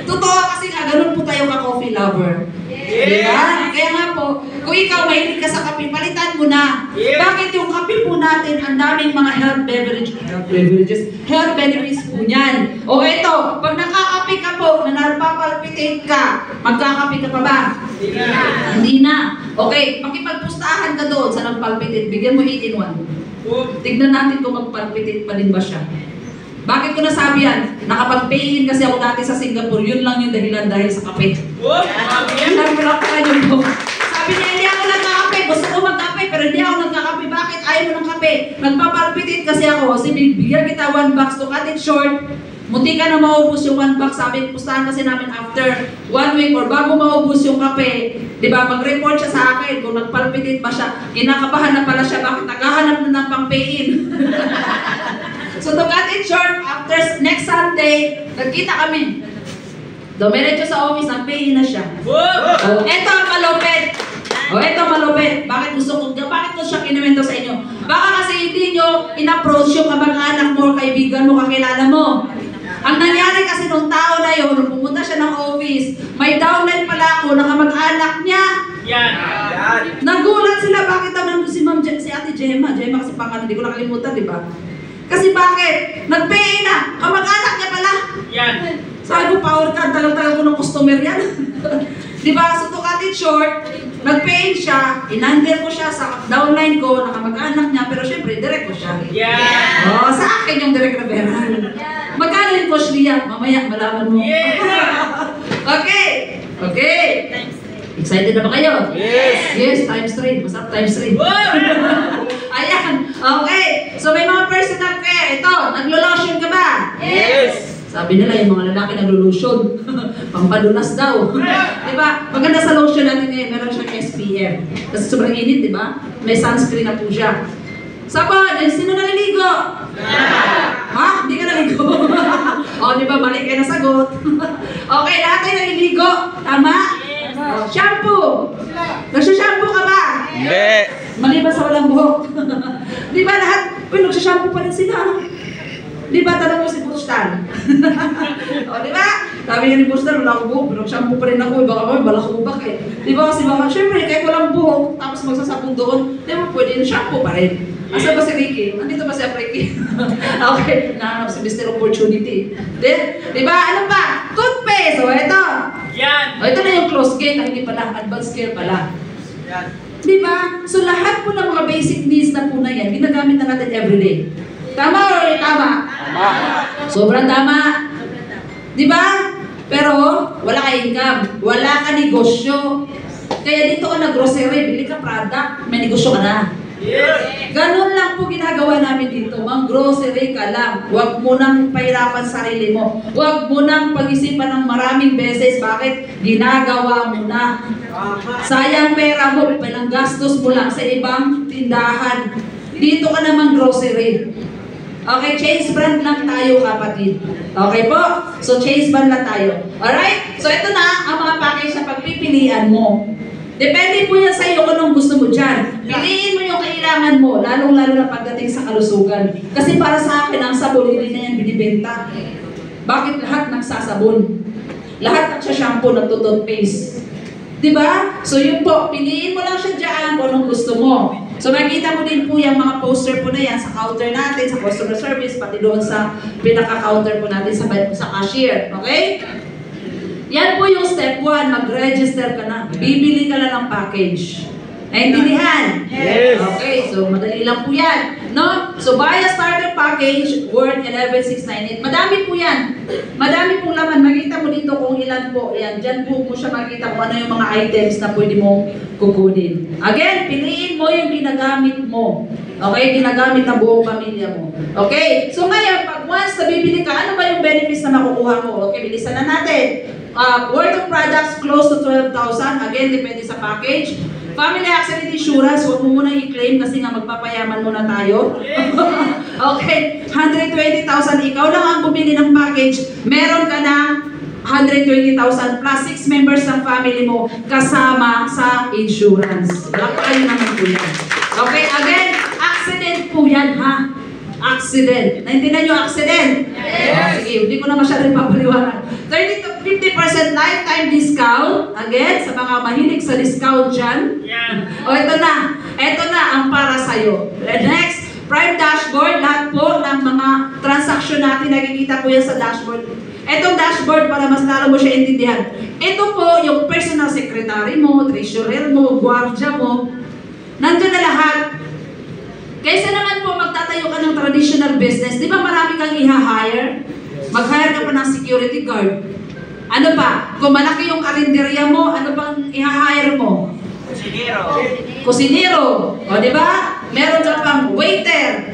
Totoo kasi nga, ganun po tayo ka-coffee lover. Diba? Kaya nga po, kung ikaw mahilig ka sa kape, palitan mo na. Bakit yung kape dami po natin, ang daming mga health health benefits po niyan. O ito, pag nakakape ka po, na napapalpitate ka, magkakape ka pa ba? Hindi na. Okay, makipagpustahan ka doon sa nagpalpitate, bigyan mo 8-in-1. Tignan natin kung magpalpitate pa din ba siya. Bakit ko nasabi yan? Nakapag-pay-in kasi ako dati sa Singapore, yun lang yung dahilan dahil sa kape. Nagpalakpan yun po. Sabi niya, hindi ako nagkakape. Gusto ko magkape, pero hindi ako nagkakape. Bakit? Ayaw mo ng kape. Nagpapalpitate kasi ako. Kasi bigyan kita 1 box to cut it short. Munti ka na maubos yung 1 box. Sabi, pustahan kasi namin after 1 week or bago maubos yung kape. Diba, mag-report siya sa akin kung nagpalpitate ba siya. Kinakabahan na pala siya. Bakit naghahanap na ng pang-pay-in? So to cut it short, after next Sunday, nagkita kami. Dumiretso sa office, nag-pay na siya. Eto ang malupit. Eto malupit. Bakit ko siya kinuwento sa inyo? Baka kasi hindi nyo in-approach yung kamag-anak mo, kaibigan mo, kakilala mo. Ang nangyari kasi nung tao na yun, nung pumunta siya ng office, may downline pala ako na kamag-anak niya. Yan. Nagulat sila, bakit daw nandun si si Ate Gemma. Gemma kasi pangalan, hindi ko nakalimutan, di ba? Kasi bakit? Nag-pay na. Kamag-anak niya pala. Yan. Sabi ko, power card, tagal-tagal ko ng customer yan. Diba? So to cut it short, nag-pay siya, in-handle ko siya sa downline ko, nakamag-anak niya, pero syempre, direct ko siya. Yan. Oh, sa akin yung direct na pera. Magkano yung coach Lia? Mamaya, malaman mo. Okay. Okay. Excited na ba kayo? Yes, times 3. Masarap times 3. Ayan. Okay. So may mga personal care. Ito, naglo-lotion ka ba? Yes. Sabi nila yung mga lalaki naglo-lotion. Pampalunas daw. Diba? Maganda sa lotion natin ngayon, meron siyang SPF. Kasi sobrang init, diba? May sunscreen na po siya. Sabon, sino naliligo? Ha? Hindi ka naligo? O, diba? Balik kayo na sagot. Okay, lahat tayo naliligo. Tama? Shampoo! Nagsha-shampoo ka ba? Hindi. Maliban sa walang buhok. Di ba lahat? Uy, nagsha-shampoo pa rin sila. Di ba tanong mo si Bustan? O, di ba? Sabi niya ni Bustan, wala akong buhok, pero shampoo pa rin ako. Baka ba, balakubak eh. Di ba kasi baka, syempre, kahit walang buhok, tapos magsasapong doon, di ba pwede yung shampoo pa rin. Asa ba si Ricky? Nandito ba si Ricky? Okay, nahanap si Mr. Opportunity. Di ba? Ano pa? Toothpaste! O, ito. Yan. O, ito na yung close care, hindi pala, advanced care pala. Yan. Di ba? So lahat po ng mga basic needs na po na yan, ginagamit na natin everyday. Tama o tama? Sobrang tama. Di ba? Pero wala ka income, wala ka negosyo. Kaya dito ka na grocery, bili ka product, may negosyo ka na. Yes. Ganun lang po ginagawa namin dito. Mang-grocery ka lang. Huwag mo nang pahirapan sarili mo. Huwag mo nang pag-isipan ng maraming beses. Bakit? Ginagawa mo na. Sayang pera mo, pinanggastos mo lang sa ibang tindahan. Dito ka naman grocery. Okay, Chase brand lang tayo, kapatid. Okay po? So, Chase brand lang tayo. Alright? So, ito na ang mga package na pagpipilian mo. Depende po yan sa iyo kung anong gusto mo dyan. Piliin mo yung kailangan mo, lalong-lalo na pagdating sa kalusugan. Kasi para sa akin, ang sabon, hindi na yan binibenta. Bakit lahat nagsasabon? Lahat nagsashampoo, nagtutoothpaste. Diba? So yun po, piliin mo lang siya dyan kung anong gusto mo. So makikita mo din po yung mga poster po na yan sa counter natin, sa customer service, pati doon sa pinaka-counter po natin sa cashier. Okay? Yan po yung step 1, mag-register ka na. Bibili ka na ng package. Naintindihan? Yes. Okay, so madali lang po yan. No? So buy a starter package worth 11,698. Madami po yan. Madami pong laman. Makita mo dito kung ilan po. Yan. Diyan po mo siya makita kung ano yung mga items na pwede mong kukunin. Again, piliin mo yung ginagamit mo. Okay? Ginagamit ng buong pamilya mo. Okay? So ngayon, pag once na bibili ka, ano ba yung benefits na makukuha mo? Okay, bilisan na natin. Worth of products close to 12,000. Again, depende sa package. Family accident insurance, huwag mo muna i-claim kasi nga magpapayaman muna tayo. Okay, 120,000. Ikaw lang ang bumili ng package. Meron ka na 120,000 plus 6 members ng family mo kasama sa insurance. Wala pa kayo naman po yan. Okay, again, accident po yan ha. Accident. Naintindihan nyo accident? Yes. Sige, hindi ko na masyadong papaliwanag. 30 to 50% lifetime discount. Again, sa mga mahilig sa discount dyan. Yan. O, ito na. Ito na ang para sa'yo. Next Prime dashboard, lahat po ng mga transaction natin, nakikita po yan sa dashboard. Itong dashboard, para mas lalo mo siya intindihan. Ito po yung personal secretary mo, treasurer mo, guardia mo. Nandun na lahat. Kaysa naman po magtatayo ka ng traditional business, di ba marami kang i-hire? Mag-hire ka pa ng security guard. Ano pa? Kung malaki yung karinderya mo, ano pang i-hire mo? Kusinero. O di ba? Meron ka pang waiter.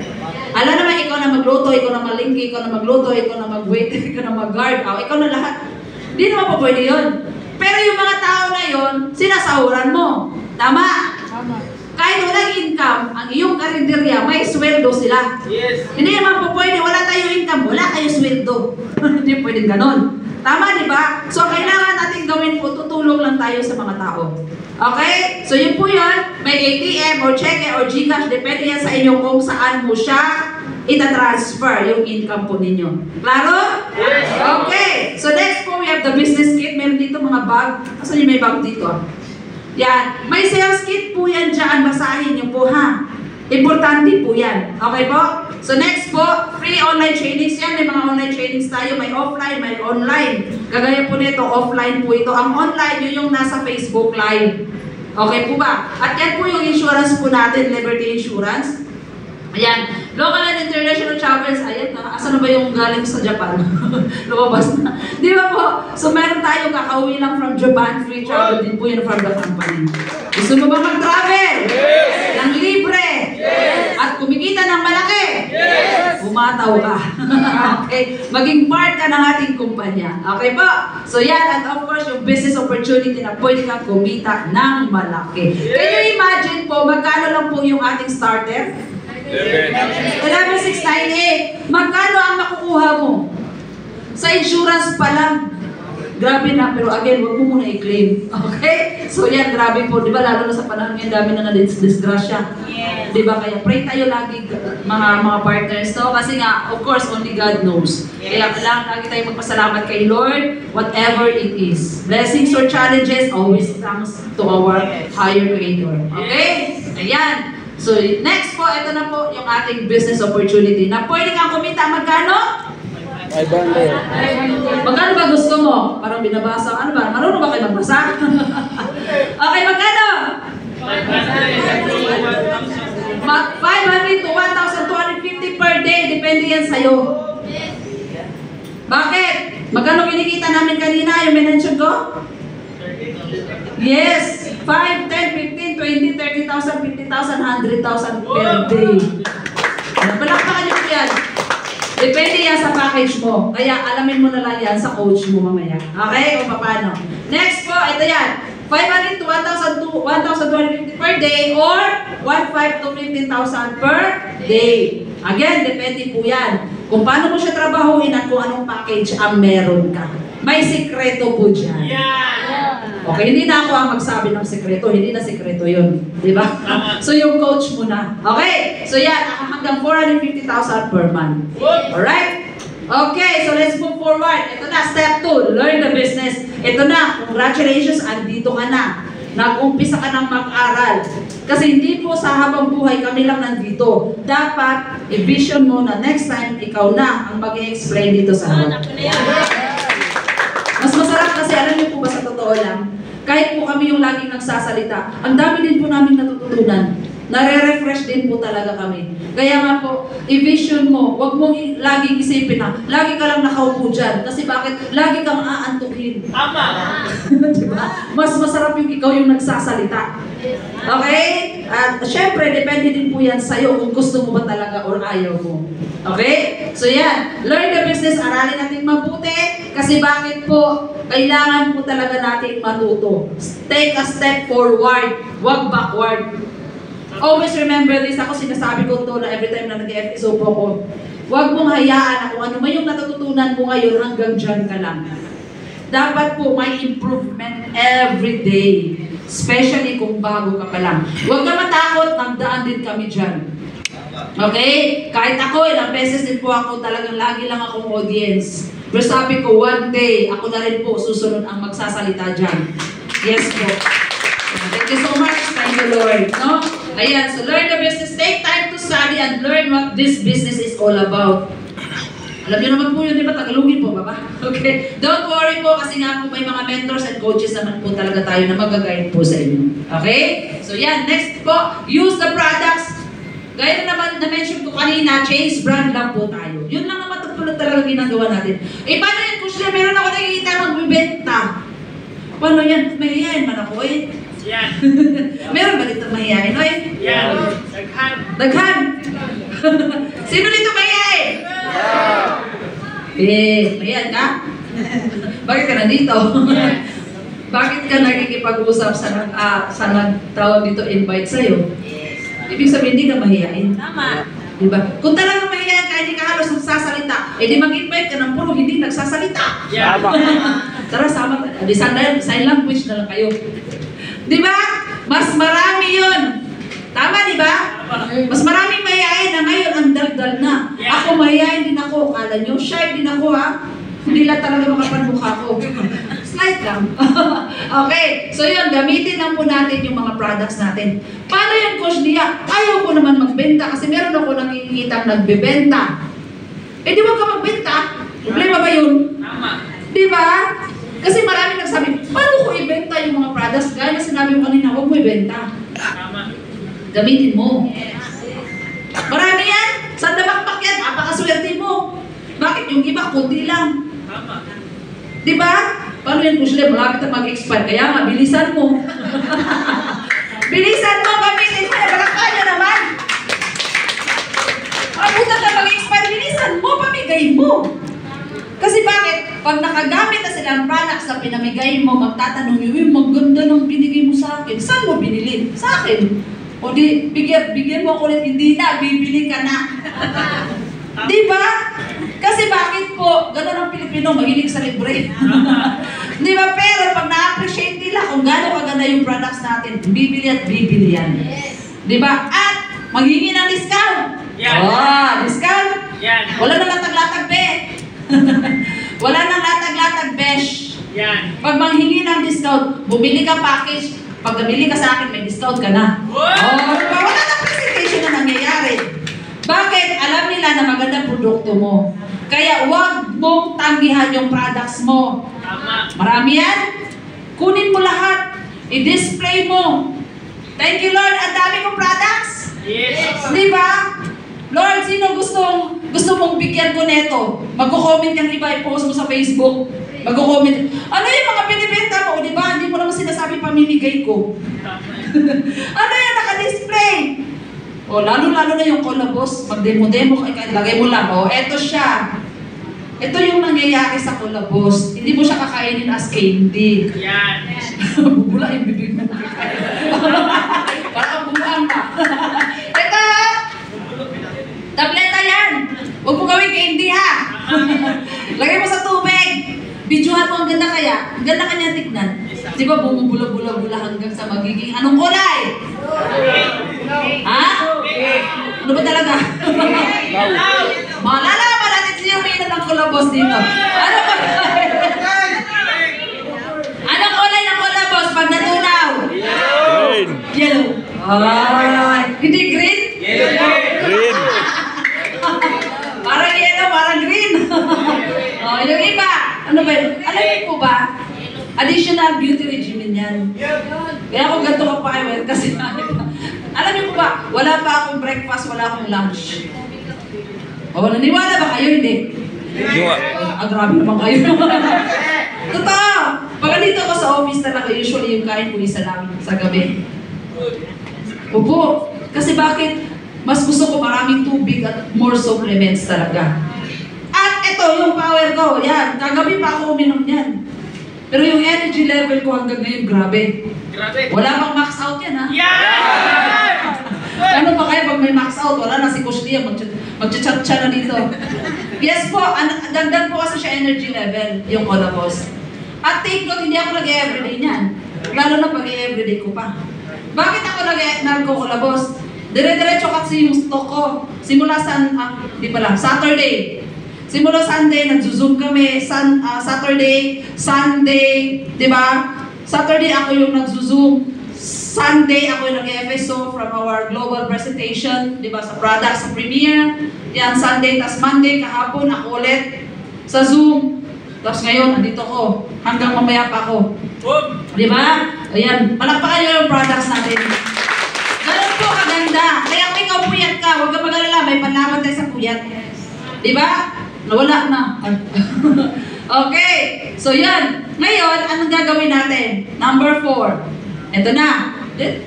Alam naman, ikaw na magluto, ikaw na malingki, ikaw na magluto, ikaw na mag-waiter, ikaw na mag-guard. O, ikaw na lahat. Hindi naman po pwede yun. Pero yung mga tao na yun, sinasahuran mo. Tama? Tama. Kahit walang income, ang iyong karinderya, may sweldo sila. Yes. Hindi naman po pwede, wala tayong income, wala tayong sweldo. Hindi pwedeng ganon. Tama, di ba? So, kailangan natin gawin po, tutulong lang tayo sa mga tao. Okay? So, yun po yun. May ATM or cheque or GCash, depende yan sa inyo kung saan mo siya ita-transfer yung income po ninyo. Klaro? Yes. Okay. So, next po, we have the business kit. Meron dito mga bag. Asan yung may bag dito? Yan. May sales kit po yan dyan. Basahin niyo po, ha? Importante po yan. Okay po? So next po, free online trainings yan. May mga online trainings tayo. May offline, may online. Kagaya po nito, offline po ito. Ang online, yun yung nasa Facebook Live. Okay po ba? At yan po yung insurance po natin, Liberty Insurance. Ayan. Local and international travelers. Ayan, asan na ba yung galing sa Japan? Lumabas na. Di ba po? So meron tayo kakauwi lang from Japan. Free travel din po yun from the company. Gusto mo ba mag-travel? Yes! Nang libre? Yes! At kumikita ng malaki? Yes! Umataw ka. Okay? Maging part ka ng ating kumpanya. Okay po? So yan, and of course, yung business opportunity na pwede kang kumita ng malaki. Can you imagine po, magkano lang po yung ating starter? 11,698. Magkano ang makukuha mo? Sa insurance pa lang. Grabe na, pero again, wag mo muna i-claim. Okay? So yan, grabe po. Di ba, lalo na sa panahon ngayon, dami na disgrasya. Yes. Di ba, kaya pray tayo lagi, mga partners, no? Kasi nga, of course, only God knows. Kaya kailangan lagi tayo magpasalamat kay Lord, whatever it is. Blessings or challenges, always thanks to our higher Creator. Okay? Ayan. So, next po, ito na po yung ating business opportunity na pwede kang kumita magkano? 500. Magkano ba gusto mo? Parang binabasa. Ano ba? Marunong ba kayo magbasa? Okay, magkano? 500 to 1,250 per day. Depende yan sa'yo. Bakit? Magkano kinikita namin kanina? Yung minention ko? Yes. 5, 10, 15, 20, 30,000, 50,000, 100,000 per day. Palakpakan nyo po yan. Depende yan sa package mo. Kaya alamin mo na lang yan sa coach mo mamaya. Okay? Kung paano. Next po, ito yan. 500 to 1,250 per day or 1,500 to 15,000 per day. Again, depende po yan. Kung paano mo siya trabahuin at kung anong package ang meron ka. May sikreto po dyan. Okay, hindi na ako ang magsabi ng sikreto. Hindi na sikreto yun. Di ba? So, yung coach mo na. Okay? So, yan. Hanggang 450,000 per month. Alright? Okay, so let's move forward. Ito na, step 2. Learn the business. Ito na. Congratulations. Andito ka na. Nag-umpisa ka ng mag-aral. Kasi hindi po sa habang buhay kami lang nandito. Dapat, i-vision mo na next time, ikaw na ang mag-explain dito sa harap. Mas masarap kasi, alam niyo po ba sa totoo lang, kahit po kami yung laging nagsasalita, ang dami din po namin natututunan. Nare-refresh din po talaga kami. Kaya nga po, i-vision mo, huwag mong laging isipin na, lagi ka lang nakaupo dyan. Kasi bakit? Lagi kang aantukin. Tama! Diba? Mas masarap yung ikaw yung nagsasalita. Okay? At syempre, depende din po yan sa'yo kung gusto mo ba talaga or ayaw mo. Okay? So yan, learn the business, aralin natin mabuti. Kasi bakit po, kailangan po talaga natin matuto. Take a step forward, wag backward. Always remember this. Ako sinasabi ko to na every time na nag-FSO po ko. Huwag mong hayaan na kung ano man yung natututunan mo ngayon hanggang dyan ka lang. Dapat po may improvement every day. Especially kung bago ka pa lang. Huwag ka matakot, nagdaan din kami dyan. Okay? Kahit ako, ilang beses din po ako, talagang lagi lang akong audience. Pero sabi ko, one day, ako na rin po susunod ang magsasalita dyan. Yes po. Thank you so much. Thank you, Lord. No? Ayan, so learn the business. Take time to study and learn what this business is all about. Alam niyo naman po yun, di ba? Tagalogin po ba? Okay. Don't worry po kasi nga po may mga mentors and coaches naman po talaga tayo na mag-guide po sa inyo. Okay? So yan, next po, use the products. Gaya naman na-mention ko kanina, change brand lang po tayo. Yun lang naman talaga ginagawa natin. Eh, paano yan? Kung sila meron ako nakikita magbibenta. Paano yan? Mahihayin man ako eh. Yan. Meron ba dito mahihayin? Oy? Yan. Daghan. Daghan. Sino dito mahihayin? Mahihayin ka? Bakit ka nandito? Bakit ka nakikipag-usap sa nagtawag dito invite sa'yo? Ibig sabihin, hindi ka mahihayin. Tama. Diba? Kung talagang mahihayin ka, hindi ka halos nagsasalita, di mag-invite ka ng puro hindi nagsasalita. Yan. Tara, sama. Sign language na lang kayo. Diba? Mas marami yun. Tama, diba? Mas maraming mahihayin na ngayon ang daldal na. Ako mahihayin din ako. Kala nyo, shy din ako ha. Hindi lang talaga makapanmukha ko. Slide lang. Okay. So yun, gamitin lang po natin yung mga products natin. Paano yan, Coach Lia? Ayaw ko naman magbenta kasi meron ako nakikitang nagbebenta. Eh di ba ka magbenta? Problema ba yun? Tama. Di ba? Kasi marami nagsabi, paano ko ibenta yung mga products? Gaya na sinabi mo kanina, huwag mo ibenta. Tama. Gamitin mo. Marami yan. Sa dabakbak yan, apakaswerte mo. Bakit yung iba, kunti lang. Tama. Di ba? Paano yan, Coach Lia? Malapit na mag-expire. Kaya nga, bilisan mo. Bilisan mo, gamitin mo. Balakpan nyo naman. Mabuta na mag-expire, bilisan mo, pamigay mo. Kasi bakit? Pag nakagamit na sila ang products na pinamigay mo, magtatanong nyo, maganda ng binigay mo sa akin. Saan mo binili? Sa akin. O di, bigyan mo ako ulit, hindi na, bibili ka na. Di ba? Kasi bakit po, gano'n ang Pilipino, mahilig sa libre. Di ba? Pero pag na-appreciate nila kung gano'n kaganda yung products natin, bibili at bibili yan. Di ba? At maghingi ng discount. Yan. Oh, discount. Yan. Wala nang latag-latag, be. Wala nang latag-latag, besh. Yan. Pag manghingi ng discount, bumili ka package. Pag nabili ka sa akin, may discount ka na. Wow! Oh, diba? Wala nang presentation na nangyayari. Bakit? Alam nila na maganda produkto mo. Kaya huwag mong tanggihan yung products mo. Tama. Marami yan. Kunin mo lahat. I-display mo. Thank you, Lord. Ang dami kong products. Yes. Di ba? Lord, sino gusto mong bigyan ko neto? Magko-comment yung iba, i-post mo sa Facebook. Magko-comment. Ano yung mga binibenta mo? Di ba? Hindi mo naman sinasabi pamimigay ko. Tama. Ano yung naka-display? O, lalo-lalo na yung Colabos. Mag-demo-demo, lagay mo lang. O, eto siya. Ito yung nangyayari sa Colabos. Hindi mo siya kakainin as candy. Yan. Bubula yung bibig mo. Parang bubuang ka. Ito! Tableta yan! Huwag mo gawin candy ha! Lagay mo sa tubig! Videohan mo, ang ganda kaya. Ang ganda kanya tignan. Di ba bumubula-bula-bula hanggang sa magiging anong kulay? Ha? Ano ba talaga? Malalaman natin siya may ng Colabos dito. Ano ba? Anong kulay ng Colabos pag natunaw? Green. Yellow. Ay, hindi green? Green. Parang yellow, parang green. Oh, yung iba. Ano ba yun? Alam niyo po ba? Additional beauty regimen yan. Kaya ako ganito ka pa kayo kasi alam niyo po ba, wala pa akong breakfast, wala akong lunch. O, naniwala ba kayo? Hindi. Grabe naman kayo. Totoo! Pag nandito ako sa office talaga, usually yung kain ko isa lang sa gabi. Opo. Kasi bakit? Mas gusto ko maraming tubig at more supplements talaga. At ito, yung power ko. Yan. Kagabi pa ako uminom yan. Pero yung energy level ko hanggang ngayon, grabe. Grabe. Wala bang max out yan, ha? Yan! Ano pa kayo pag may max out? Wala na si Coach Lia, mag-chat na dito. Yes po, dagdag po kasi siya energy level, yung Colabos. At take note, hindi ako nag-everyday niyan. Lalo na pag everyday ko pa. Bakit ako nag-Colabos? Dire-diretso kasi yung stock ko. Simula Saturday. Simula Sunday, nag-zoom kami. Saturday, Sunday, di ba? Saturday ako yung nag-zoom. Sunday, ako yung nag-FSO from our global presentation, di ba, sa product, sa premiere. Yan, Sunday, tas Monday, kahapon, ako ulit sa Zoom. Tapos ngayon, andito ko. Hanggang mamaya pa ako. Boom! Di ba? Ayan, palakpakan nyo yung products natin. Ganun po kaganda. Kaya kung ikaw puyat ka, huwag ka mag-alala, may panlaban tayo sa puyat. Di ba? Nawala na. Okay, so yan. Ngayon, anong gagawin natin? Number 4. Ito na.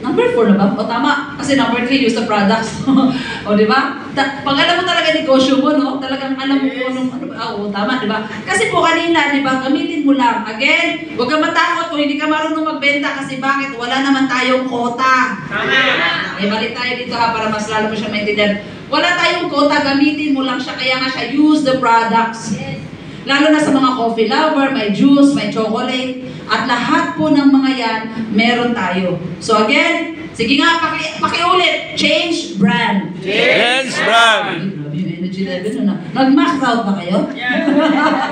Number 4 na ba? O tama. Kasi number 3, use the products. O di ba? Pag alam mo talaga negosyo mo, no? Talagang alam mo kung anong, o tama, di ba? Kasi po kanina, di ba? Gamitin mo lang. Again, huwag ka matakot kung hindi ka marunong magbenta kasi bakit? Wala naman tayong quota. Tama! Balik tayo dito ha para mas lalo mo siya maintindihan. Wala tayong quota, gamitin mo lang siya. Kaya nga siya, use the products. Lalo na sa mga coffee lover, may juice, may chocolate, at lahat po ng mga yan, meron tayo. So again, sige nga, pakiulit, change brand. Change brand. Grabe yung energy level na. Nag-max out ba kayo?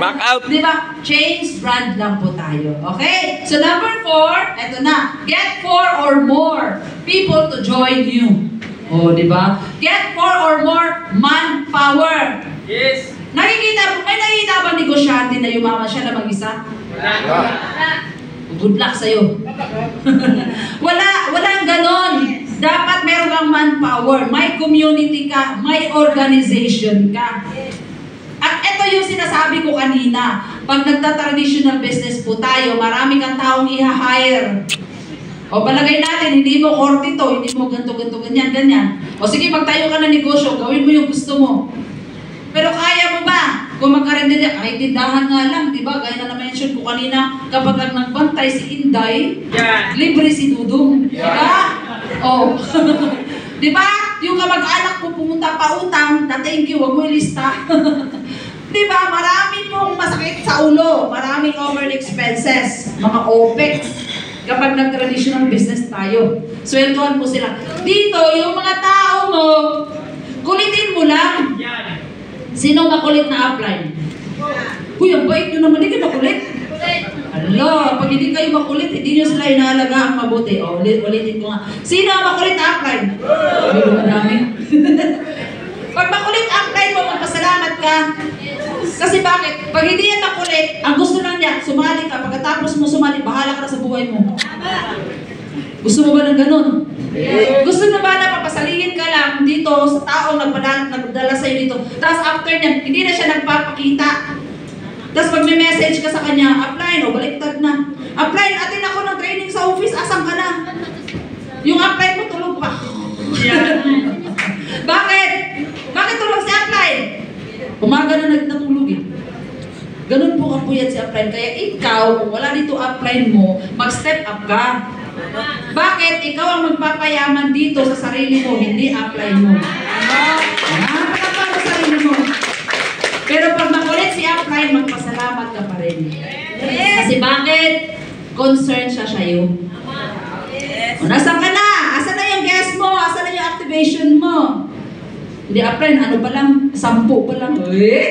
Back out. Di ba? Change brand lang po tayo. Okay? So number 4, eto na. Get 4 or more people to join you. O, di ba? Get 4 or more manpower. Yes! May nakikita ba negosyante na yumaman siya na mag-isa? Good luck sa'yo. Walang ganon. Dapat meron kang manpower, may community ka, may organization ka. At ito yung sinasabi ko kanina, pag nagta-traditional business po tayo, marami kang taong i-hire. O palagay natin, hindi mo korte to, hindi mo ganto, ganyan. O sige, magtayo ka ng negosyo, gawin mo yung gusto mo. Pero kaya mo ba? Kung magkarinderya, kahit tindahan nga lang, di ba? Gaya na na-mention ko kanina, kapag ang nagbantay si Inday, Yan! libre si Dudong. Di ba? Oh. Di ba? Yung kamag-anak ko pumunta pa utang, na thank you, wag mo ilista. Di ba? Marami pong masakit sa ulo. Maraming over expenses. Mga OPEX. Kapag nag-traditional business tayo. Sweldohan mo sila. Dito, yung mga tao mo, kulitin mo lang. Yan! Sino makulit na upline? Uy, ang bait nyo naman, hindi kayo makulit. Ala, pag hindi kayo makulit, hindi nyo sila inaalagaan mabuti. O, ulitin ko nga. Sino ang makulit na upline? Hindi ko marami. Pag makulit upline mo, magpasalamat ka. Kasi bakit? Pag hindi yan makulit, ang gusto lang niya, sumali ka. Pagkatapos mo sumali, bahala ka na sa buhay mo. Gusto mo ba ng ganun? Gusto na ba na papasalihin ka lang dito sa taong nagdala sa'yo dito? Tapos after niyan, hindi na siya nagpapakita. Tapos pag may message ka sa kanya, upline o baliktad na. Upline, atin ako ng training sa office, asan ka na? Yung upline mo tulog pa. Bakit? Bakit tulog si upline? Umaga na natulog eh. Ganun po kapuyat si upline. Kaya ikaw, kung wala dito upline mo, mag-step up ka. Bakit? Ikaw ang magpapayaman dito sa sarili mo, hindi upline mo. Napakapa mo sarili mo. Pero pag makulit si upline, magpasalamat ka pa rin. Kasi bakit? Concern siya sa'yo. O, nasaan ka na? Asan na yung guest mo? Asan na yung activation mo? Hindi upline, ano pa lang? 10 pa lang.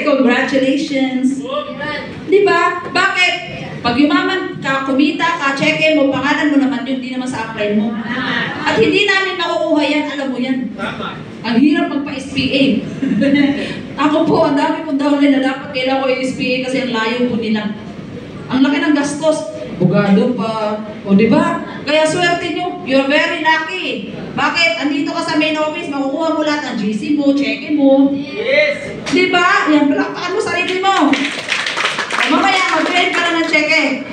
Congratulations! Di ba? Bakit? Pag yumaman ka, kumita ka, check mo, pangalan mo naman yun, hindi naman sa upline mo. At hindi namin makukuha yan, alam mo yan. Tama! Ang hirap magpa-SPA. Ako po, ang dami kong downline na dapat kailangan ko i-SPA kasi ang layo po nila. Ang laki ng gastos. Bugado pa. O diba? Kaya swerte nyo. You're very lucky. Bakit? Andito ka sa main office, makukuha mo lahat ng GC mo, check mo. Yes! Diba? Yan, palakpakan mo sarili mo. Mamaya, mag-train ka na ng cheque.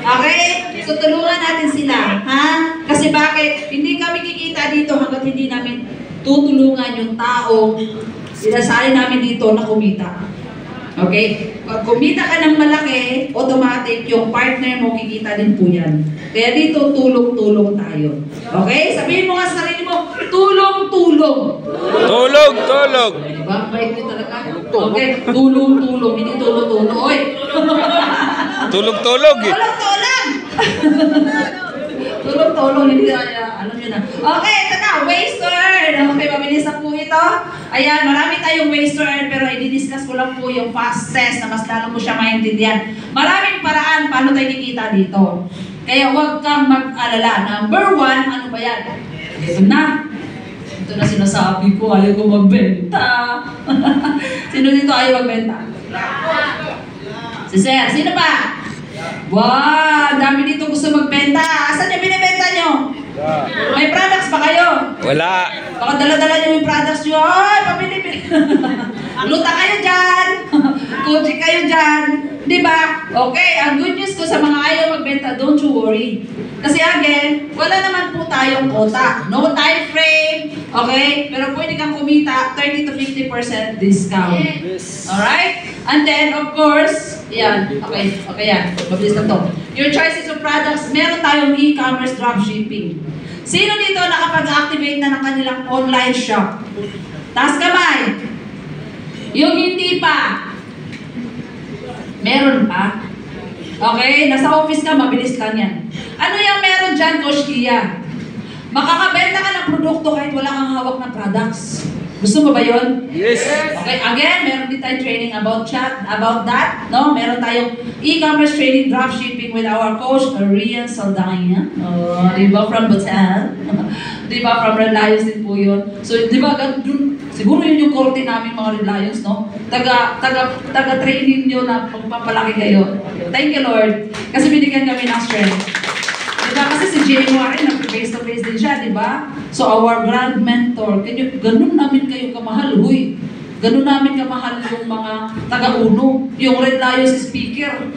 Okay? So, tulungan natin sila. Ha? Kasi bakit? Hindi kami kikita dito hanggat hindi namin tutulungan yung taong sinasali namin dito na kumita. Okay? Pag kumita ka ng malaki, automatic yung partner mo kikita din po yan. Kaya dito, tulong-tulong tayo. Okay? Sabihin mo nga sa sarili mo, tulong-tulong. Tulog, tulog. Diba? Bait mo talaga. Okay, tulong-tulong, hindi tulong-tulong. Oy! Tulog-tulog eh. Tulong-tulong! Tulong-tulong, hindi alam nyo na. Okay, ito na, ways to earn. Okay, mabilis na po ito. Ayan, marami tayong ways to earn, pero i-discuss ko lang po yung fastest na mas lalo mo siya maintindihan. Maraming paraan paano tayo kikita dito. Kaya huwag kang mag-alala. Number 1, ano ba yan? Ito na. Ito na sinasabi ko, ayaw ko magbenta. Sino dito ayaw magbenta? Si Sir, sino pa? Wow, dami dito gusto magbenta. Asan yung binibenta nyo? May products ba kayo? Wala. Baka dala-dala nyo yung products nyo. Ay, pabili-bili. Luta kayo dyan. Koji kayo dyan. Diba? Okay, ang good news ko sa mga ayaw magbenta, don't you worry. Kasi again, wala naman po tayong quota. No time frame. Okay? Pero pwede kang kumita 30 to 50% discount. Alright? And then, of course, yan. Okay, yan. Mabilis na to. Your choices of products, meron tayong e-commerce dropshipping. Sino dito nakapag-activate na ng kanilang online shop? Taas kamay. Yung hindi pa. Meron pa. Okay? Nasa office ka, mabilis lang yan. Ano yung meron dyan, Coach Kia? Makakabenta ka ng produkto kahit wala kang hawak na products. Gusto mo ba yun? Yes. Okay, again, meron din tayong training about that. No? Meron tayong e-commerce training, dropshipping with our coach, Rian Saldana. Oh, diba? From Bataan. Diba? From Red Lions din po yun. So, diba? Siguro yun yung korte namin mga Red Lions, no? Taga-training nyo na pagpapalaki kayo. Thank you, Lord. Kasi binigyan kami ng strength. Diba? Kasi si January, nag-face-to-face din siya, diba? So, our grand mentor, ganun namin kayo kamahal, huy. Ganun namin kamahal yung mga taga-uno. Yung Red Lions speaker.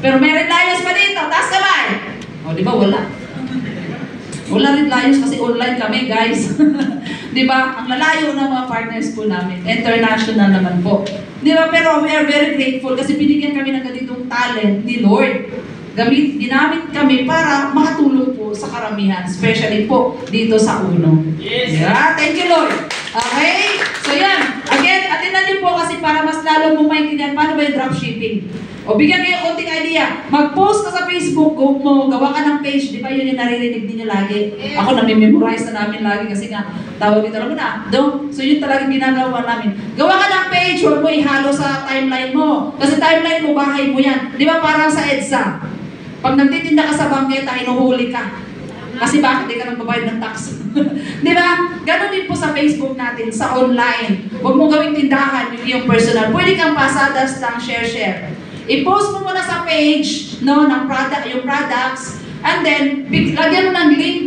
Pero may Red Lions pa dito, taas kamay! O, diba? Wala. Wala Red Lions kasi online kami, guys. Diba? Ang lalayo ng mga partners po namin. International naman po. Diba? Pero we are very grateful kasi binigyan kami ng ganitong talent ni Lord. Ginamit kami para makatulong po sa karamihan, especially po dito sa Uno. Yes. Yeah, thank you, Lord. Okay? So yan. Again, atinan niyo po kasi para mas lalo mo maintindihan paano ba yung dropshipping. O bigyan kayo konting idea. Mag-post ka sa Facebook mo, gawa ka ng page. Di ba yun yung naririnig niyo lagi? Ako nami-memorize na namin lagi kasi nga tawag dito lang na. So yun talagang ginagawa namin. Gawa ka ng page, huwag mo ihalo sa timeline mo. Kasi timeline mo, bahay mo yan. Di ba parang sa EDSA? Pag nagtitinda ka sa bangketa, hinuhuli ka. Kasi bakit di ka nagbabayad ng tax? Di ba? Ganon din po sa Facebook natin, sa online. Huwag mo gawing tindahan yung personal. Pwede kang pasadas lang, share. I-post mo muna sa page, no, ng product, yung products, and then, lagyan mo ng link.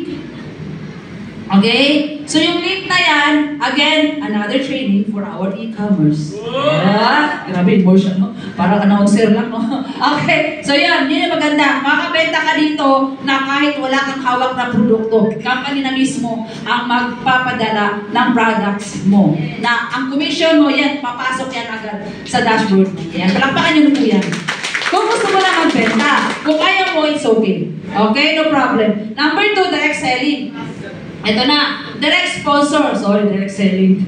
Okay? So yung link na yan, again, another training for our e-commerce. Yeah. Grabe, emotion, no? Parang announcer lang, no? Okay, so yan, yun yung maganda. Makakabenta ka dito na kahit wala kang hawak na produkto. Company na mismo ang magpapadala ng products mo. Na ang commission mo, yan, papasok yan agad sa dashboard. Yan, palakpakan nyo na po yan. Kung gusto mo na magbenta, kung kaya mo, it's okay. Okay, no problem. Number 2, direct selling. Ito na, direct sponsor. Sorry, direct selling.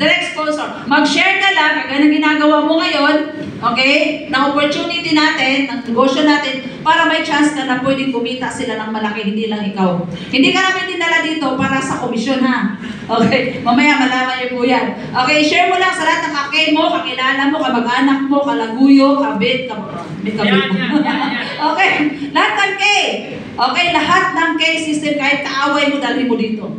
Direct sponsor. Mag-share ka lang, kagaya ng ginagawa mo ngayon, okay, na opportunity natin, ng negosyo natin, para may chance ka na pwedeng kumita sila ng malaki, hindi lang ikaw. Hindi ka namin dinala dito para sa komisyon, ha? Okay, mamaya malaman niyo po yan. Okay, share mo lang sa lahat ng kakay mo, kakilala mo, kamag-anak mo, kalaguyo, kabit mo. Okay, lahat ng K. Okay, lahat ng K-system, kahit kaaway mo, dalhin mo dito.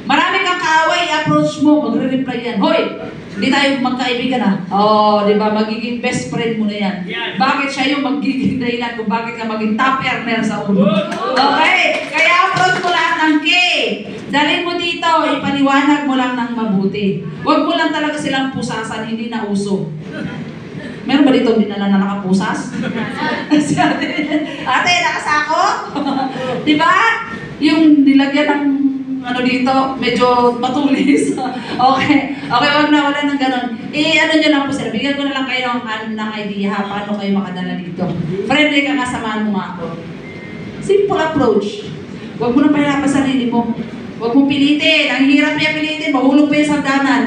Marami kang kaaway, i-approach mo, magre-reply yan. Hoy, hindi tayo magkaibigan ha. Oh, di ba, magiging best friend mo na yan. Bakit siya yung magiging dahilan kung bakit ka maging top earner sa ulo? Okay, kaya approach mo lahat ng K. Dalhin mo dito, ipaliwanag mo lang ng mabuti. Huwag mo lang talaga silang pusasan, hindi na uso. Meron ba dito dinala na nakapusas? Ate, nakasako? Di ba? Yung nilagyan ng ano dito, medyo matulis. Okay, wag na, wala nang ganon. Ano nyo lang po sila, bigyan ko na lang kayo ng idea ha, paano kayo makadala dito. Friendly ka nga, samahan mo nga ako. Simple approach. Huwag mo na pahirapan sarili mo. Huwag mo pilitin. Ang hirap niya pilitin, mahulog pa yung sagdanan.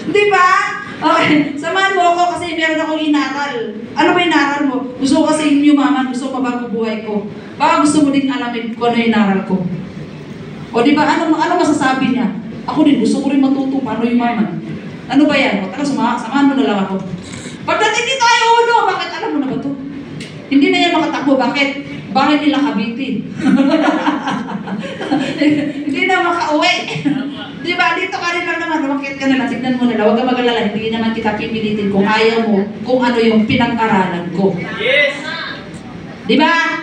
Di ba? Okay, samahan mo ako kasi meron akong inaral. Ano ba inaral mo? Gusto ko kasi yumaman, gusto ko mabago buhay ko. Baka gusto mo din alamin kung ano yung inaral ko. O di ba, ano masasabi niya? Ako din, gusto ko rin matuto paano yumaman. Ano ba yan? O tara, samahan mo na lang ako. Pagdating dito ay uno, bakit alam mo na ba ito? hindi na yan makatakbo. Bakit? Bakit nila kabitin? Hindi na makauwi. Di ba? Dito ka rin lang naman, umakit ka na lang, tignan mo nila, huwag ka mag-alala, hindi naman kita pipilitin kung ayaw mo, kung ano yung pinag-aralan ko. Yes! Di ba?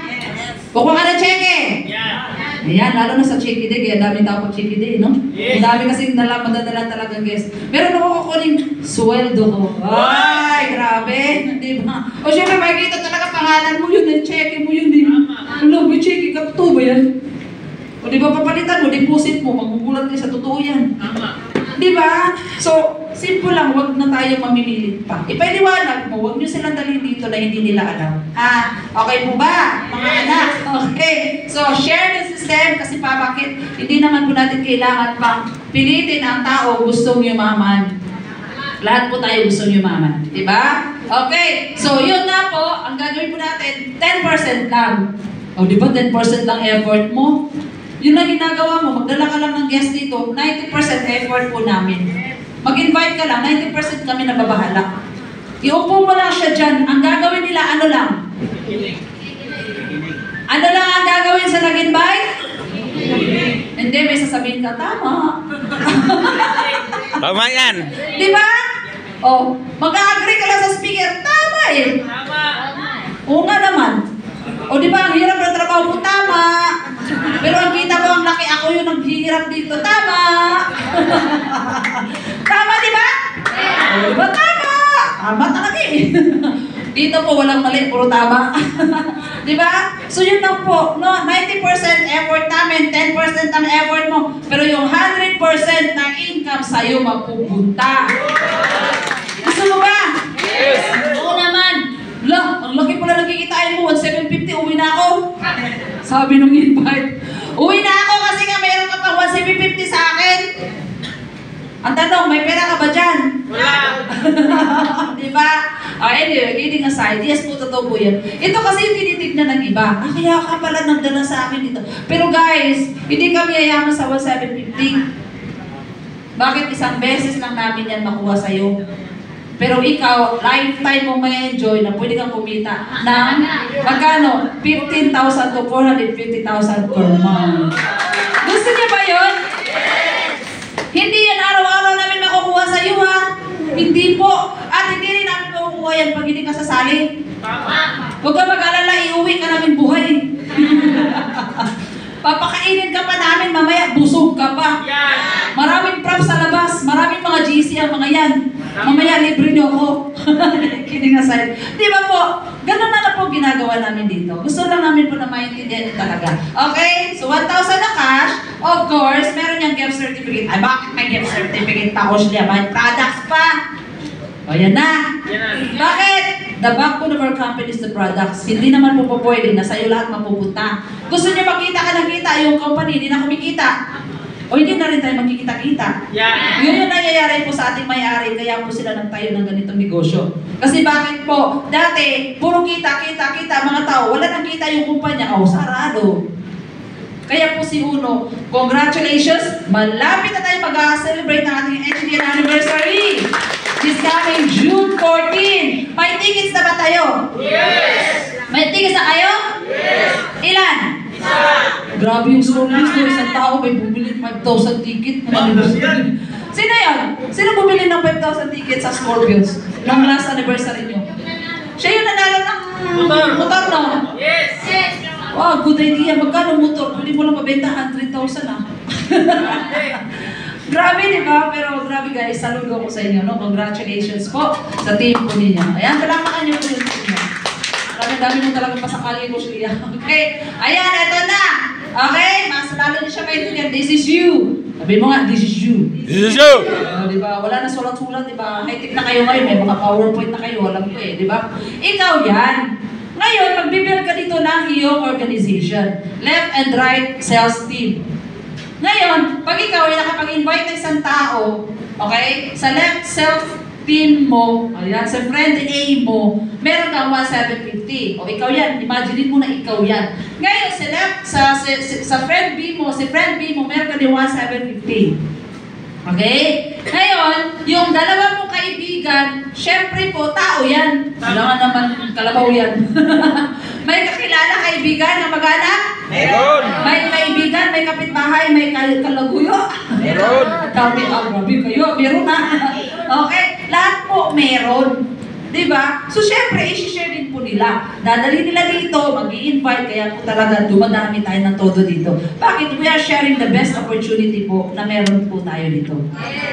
Kukuha ka na cheque. Yan! Ayan, lalo na sa cheque day, kaya dami tao pag cheque day, no? Yes. Ang dami kasing madadala talagang guest. Meron ako kukunin sweldo ko. Ay, grabe. Di ba? O syempre, makikita talaga pangalan mo yun, yung cheque mo yun, di ba? Ano, may cheque ka, totoo ba yan? O di ba papalitan mo, deposit mo, magugulat din sa totoo yan. Tama! Di ba? So, simple lang, wag na tayo mamimilit pa. Ipaliwanag mo, wag nyo silang dalhin dito na hindi nila alam. Ha? Okay po ba, mga anak? Okay. So, share the system kasi pa bakit hindi naman po natin kailangan pang pilitin ang tao gustong yumaman. Lahat po tayo gustong yumaman. Di ba? Okay. So, yun nga po, ang gagawin po natin, 10% lang. O, di ba 10% lang effort mo? Yun lang ginagawa mo, magdala ka lang ng guest dito, 90% effort po namin. Mag-invite ka lang, 90% kami nababahala. Iupo mo lang siya dyan, ang gagawin nila, ano lang? Ano lang ang gagawin sa nag-invite? Hindi, may sasabihin ka, tama. Tama yan. Di ba? O, mag-agree ka lang sa speaker, tama eh. Tama! Oo nga naman. O di ba, ang hirap ng trabaho mo, tama. Pero ang kita mo, ang laki, ako yung naghihirap dito, tama. Tama, di ba? O, di ba, tama. Tama talaga eh. Dito po, walang mali, puro tama. Di ba? So yun lang po, no? 90% effort namin, 10% ang effort mo, pero yung 100% ng income sa'yo mapupunta. Gusto mo ba? Yes. Oo naman. Lah, ang laki pala nakikitain mo, 1,750, uwi na ako. Sabi nung invite, uwi na ako kasi nga mayroon ka pang 1,750 sa akin. Ang tanong, may pera ka ba dyan? Wala! Diba? Anyway, kidding aside, yes po, totoo po yan. Ito kasi yung tinitignan ng iba. Kaya ka pala nagdala sa akin dito. Pero guys, hindi kami yayaman sa 1,750. Bakit isang beses lang namin yan makuha sa'yo? Pero ikaw, lifetime mong may enjoy na pwede kang kumita ng magkano? 15,000 to 450,000 per month. Gusto niya ba yun? Hindi yan araw-araw namin makukuha sa iyo ha. Hindi po. At hindi rin namin makukuha yan pag hindi ka sasali. Tama! Huwag ka mag-alala, iuwi ka namin buhay. Papakainin ka pa namin, mamaya busog ka pa. Yan! Maraming props sa labas, maraming mga GC ang mga yan. Mamaya libre niyo ako. Kidding aside. Di ba po? Ganun na po ginagawa namin dito. Gusto lang namin po na maintindihan talaga. Okay? So 1,000 na cash. Of course, meron yung gift certificate. Ay, bakit may gift certificate pa ko siya? May products pa. O yan na. Yan! Bakit? The backbone of our company is the products. Hindi naman po pwede na sa'yo lahat mapupunta. Gusto niyo makita ka ng kita, yung company, hindi na kumikita. O hindi na rin tayo magkikita-kita. Yan! Yun yung nangyayari po sa ating may-ari, kaya po sila nagtayo ng ganitong negosyo. Kasi bakit po? Dati, puro kita, mga tao, wala nang kita yung kumpanya, sarado. Kaya po si Uno, congratulations! Malapit na tayo mag-celebrate ng ating engineer anniversary! This coming June 14! May tickets na ba tayo? Yes! May tickets na kayo? Yes! Ilan? Grabe yung Scorpions ko, isang tao may bumili 5,000 ticket ng anniversary. Sino yan? Sino bumili ng 5,000 ticket sa Scorpions ng last anniversary nyo? Siya yung nanalo ng motor, no? Yes! Yes! Wow, good idea. Magkano motor? Pwede mo lang mabenta 100,000 ah. Grabe, di ba? Pero grabe guys, saludo ko sa inyo, no? Congratulations po sa team po ninyo. Ayan, palamakan niyo po yung team niyo. Dami mo talagang pasakali ko siya. Okay? Ayan, eto na. Okay? Mas lalo niyo siya maintindihan. This is you. Sabi mo nga, this is you. This is you. Diba? Wala na sulat-sulat, diba? High-tech na kayo ngayon. May mga PowerPoint na kayo. Alam ko eh, diba? Ikaw yan. Ngayon, magbibuild ka dito ng iyong organization. Left and right sales team. Ngayon, pag ikaw ay nakapag-invite ng isang tao, okay? Sa left sales team mo, ayan, sa friend A mo, meron kang 1,750. O ikaw yan, imagine mo na ikaw yan. Ngayon, sa friend B mo, meron ka din 1,750. Okay? Ngayon, yung dalawa mong kaibigan, kaibigan, syempre po, tao yan. Kailangan naman kalabaw yan. May kakilala kaibigan na mag-anak? Meron. May kaibigan, may kapitbahay, may kalaguyo? Meron. Grabe kayo, meron na. Okay, lahat po meron. Diba? So, syempre, isi-share din po nila. Dadali nila dito, mag-i-invite, kaya po talaga dumadami tayo ng todo dito. Bakit? We are sharing the best opportunity po na meron po tayo dito.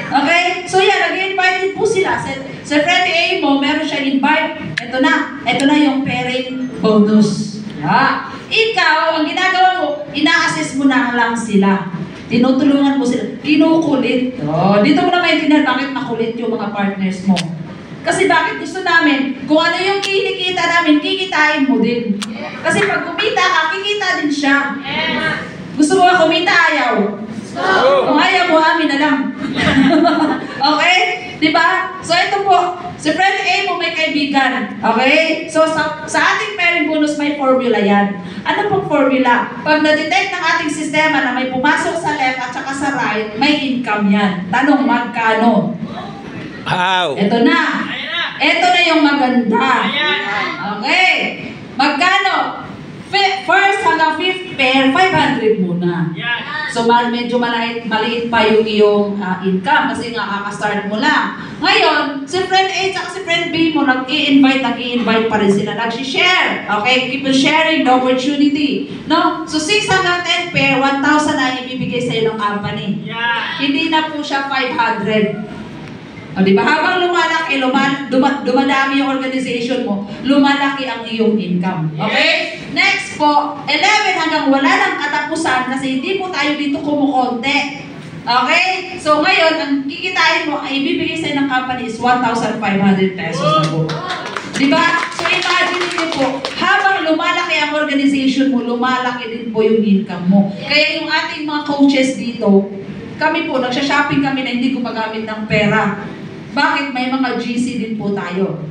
Okay? So, yan, nag-i-invite din po sila. Sa friend A mo, meron siya invite. Ito na yung pairing bonus. Yeah. Ikaw, ang ginagawa mo, ina-assess mo na lang sila. Tinutulungan mo sila. Kinukulit. Oh, dito mo na maintindihan bakit makulit yung mga partners mo. Kasi bakit gusto namin, kung ano yung kinikita namin, kikitain mo din. Kasi pag kumita ka, kikita din siya. Gusto mo ba kumita, ayaw? Kung ayaw mo, amin na lang. Okay? Diba? So ito po, si friend A mo may kaibigan. Okay? So sa ating pairing bonus, may formula yan. Ano pong formula? Pag na-detect ng ating sistema na may pumasok sa left at saka sa right, may income yan. Tanong, magkano? Wow. Ito na. Ito na yung maganda. Okay. Magkano? First hanggang fifth pair, 500 muna. So medyo maliit pa yung iyong income kasi nga kaka-start mo lang. Ngayon, si friend A at si friend B mo nag-i-invite pa rin sila. Nag-share. Okay? Keep on sharing the opportunity. No? So 6 hanggang 10 pair, 1,000 na ibibigay sa iyo ng company. Hindi na po siya 500. O, diba? Habang lumalaki, dumadami yung organization mo, lumalaki ang iyong income. Okay? Next po, 11 hanggang wala ng katapusan kasi hindi po tayo dito kumukonte. Okay? So ngayon, ang kikitain mo, ay ibibigay sa'yo ng company is 1,500 pesos na po. Diba? So imagine niyo po, habang lumalaki ang organization mo, lumalaki din po yung income mo. Kaya yung ating mga coaches dito, kami po, nagsha-shopping kami na hindi gumagamit ng pera. Bakit? May mga GC din po tayo.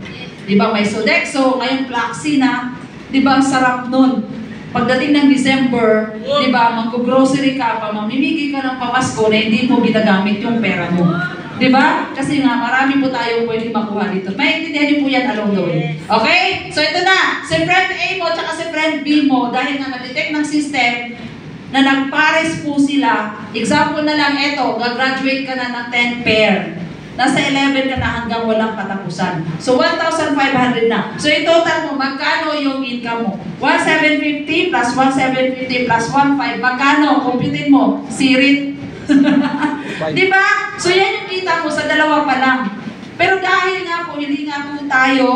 Diba? May Sodexo, ngayon Plaxi na. Diba? Ang sarap nun. Pagdating ng December, diba? Mag-grocery ka pa, mamimigay ka ng pamasko na hindi mo ginagamit yung pera mo. Diba? Kasi nga, marami po tayo pwede makuha dito. Maintindihan niyo po yan along the way. Okay? So ito na. Si friend A mo at si friend B mo, dahil nga na-detect ng system, na nagpares po sila. Example na lang ito, gagraduate ka na ng 10 pair. Nasa 11 ka na hanggang walang katapusan. So, 1,500 na. So, in total mo, magkano yung income mo? 1,750 plus 1,750 plus 1,500. Magkano? Computin mo. Sirit. Diba? So, yan yung kita mo sa dalawa pa lang. Pero dahil nga po, hindi nga po tayo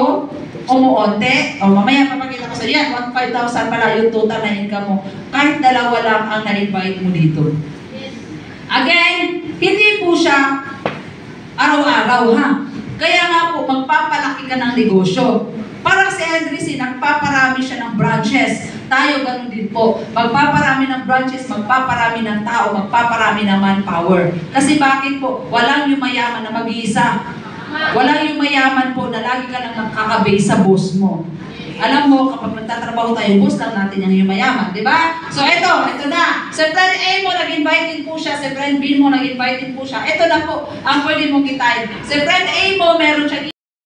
umuonte. O, mamaya papakita ko sa yan. 1,500 pala yung total na income mo. Kahit dalawa lang ang na-invite mo dito. Again, hindi po siya araw-araw, ha? Kaya nga po, magpapalaki ka ng negosyo. Parang si Henry C, nagpaparami siya ng branches. Tayo ganun din po. Magpaparami ng branches, magpaparami ng tao, magpaparami ng manpower. Kasi bakit po? Walang yumayaman na mag-iisa. Walang yumayaman po na lagi ka lang nakaka-base sa boss mo. Alam mo, kapag nagtatrabaho tayo, boss lang natin yung yumayaman, di ba? So, ito na. Sa friend A mo, nag-invite din po siya. Sa friend B mo, nag-invite din po siya. Ito na po, ang pwede mong kitain. Sa friend A mo, meron siya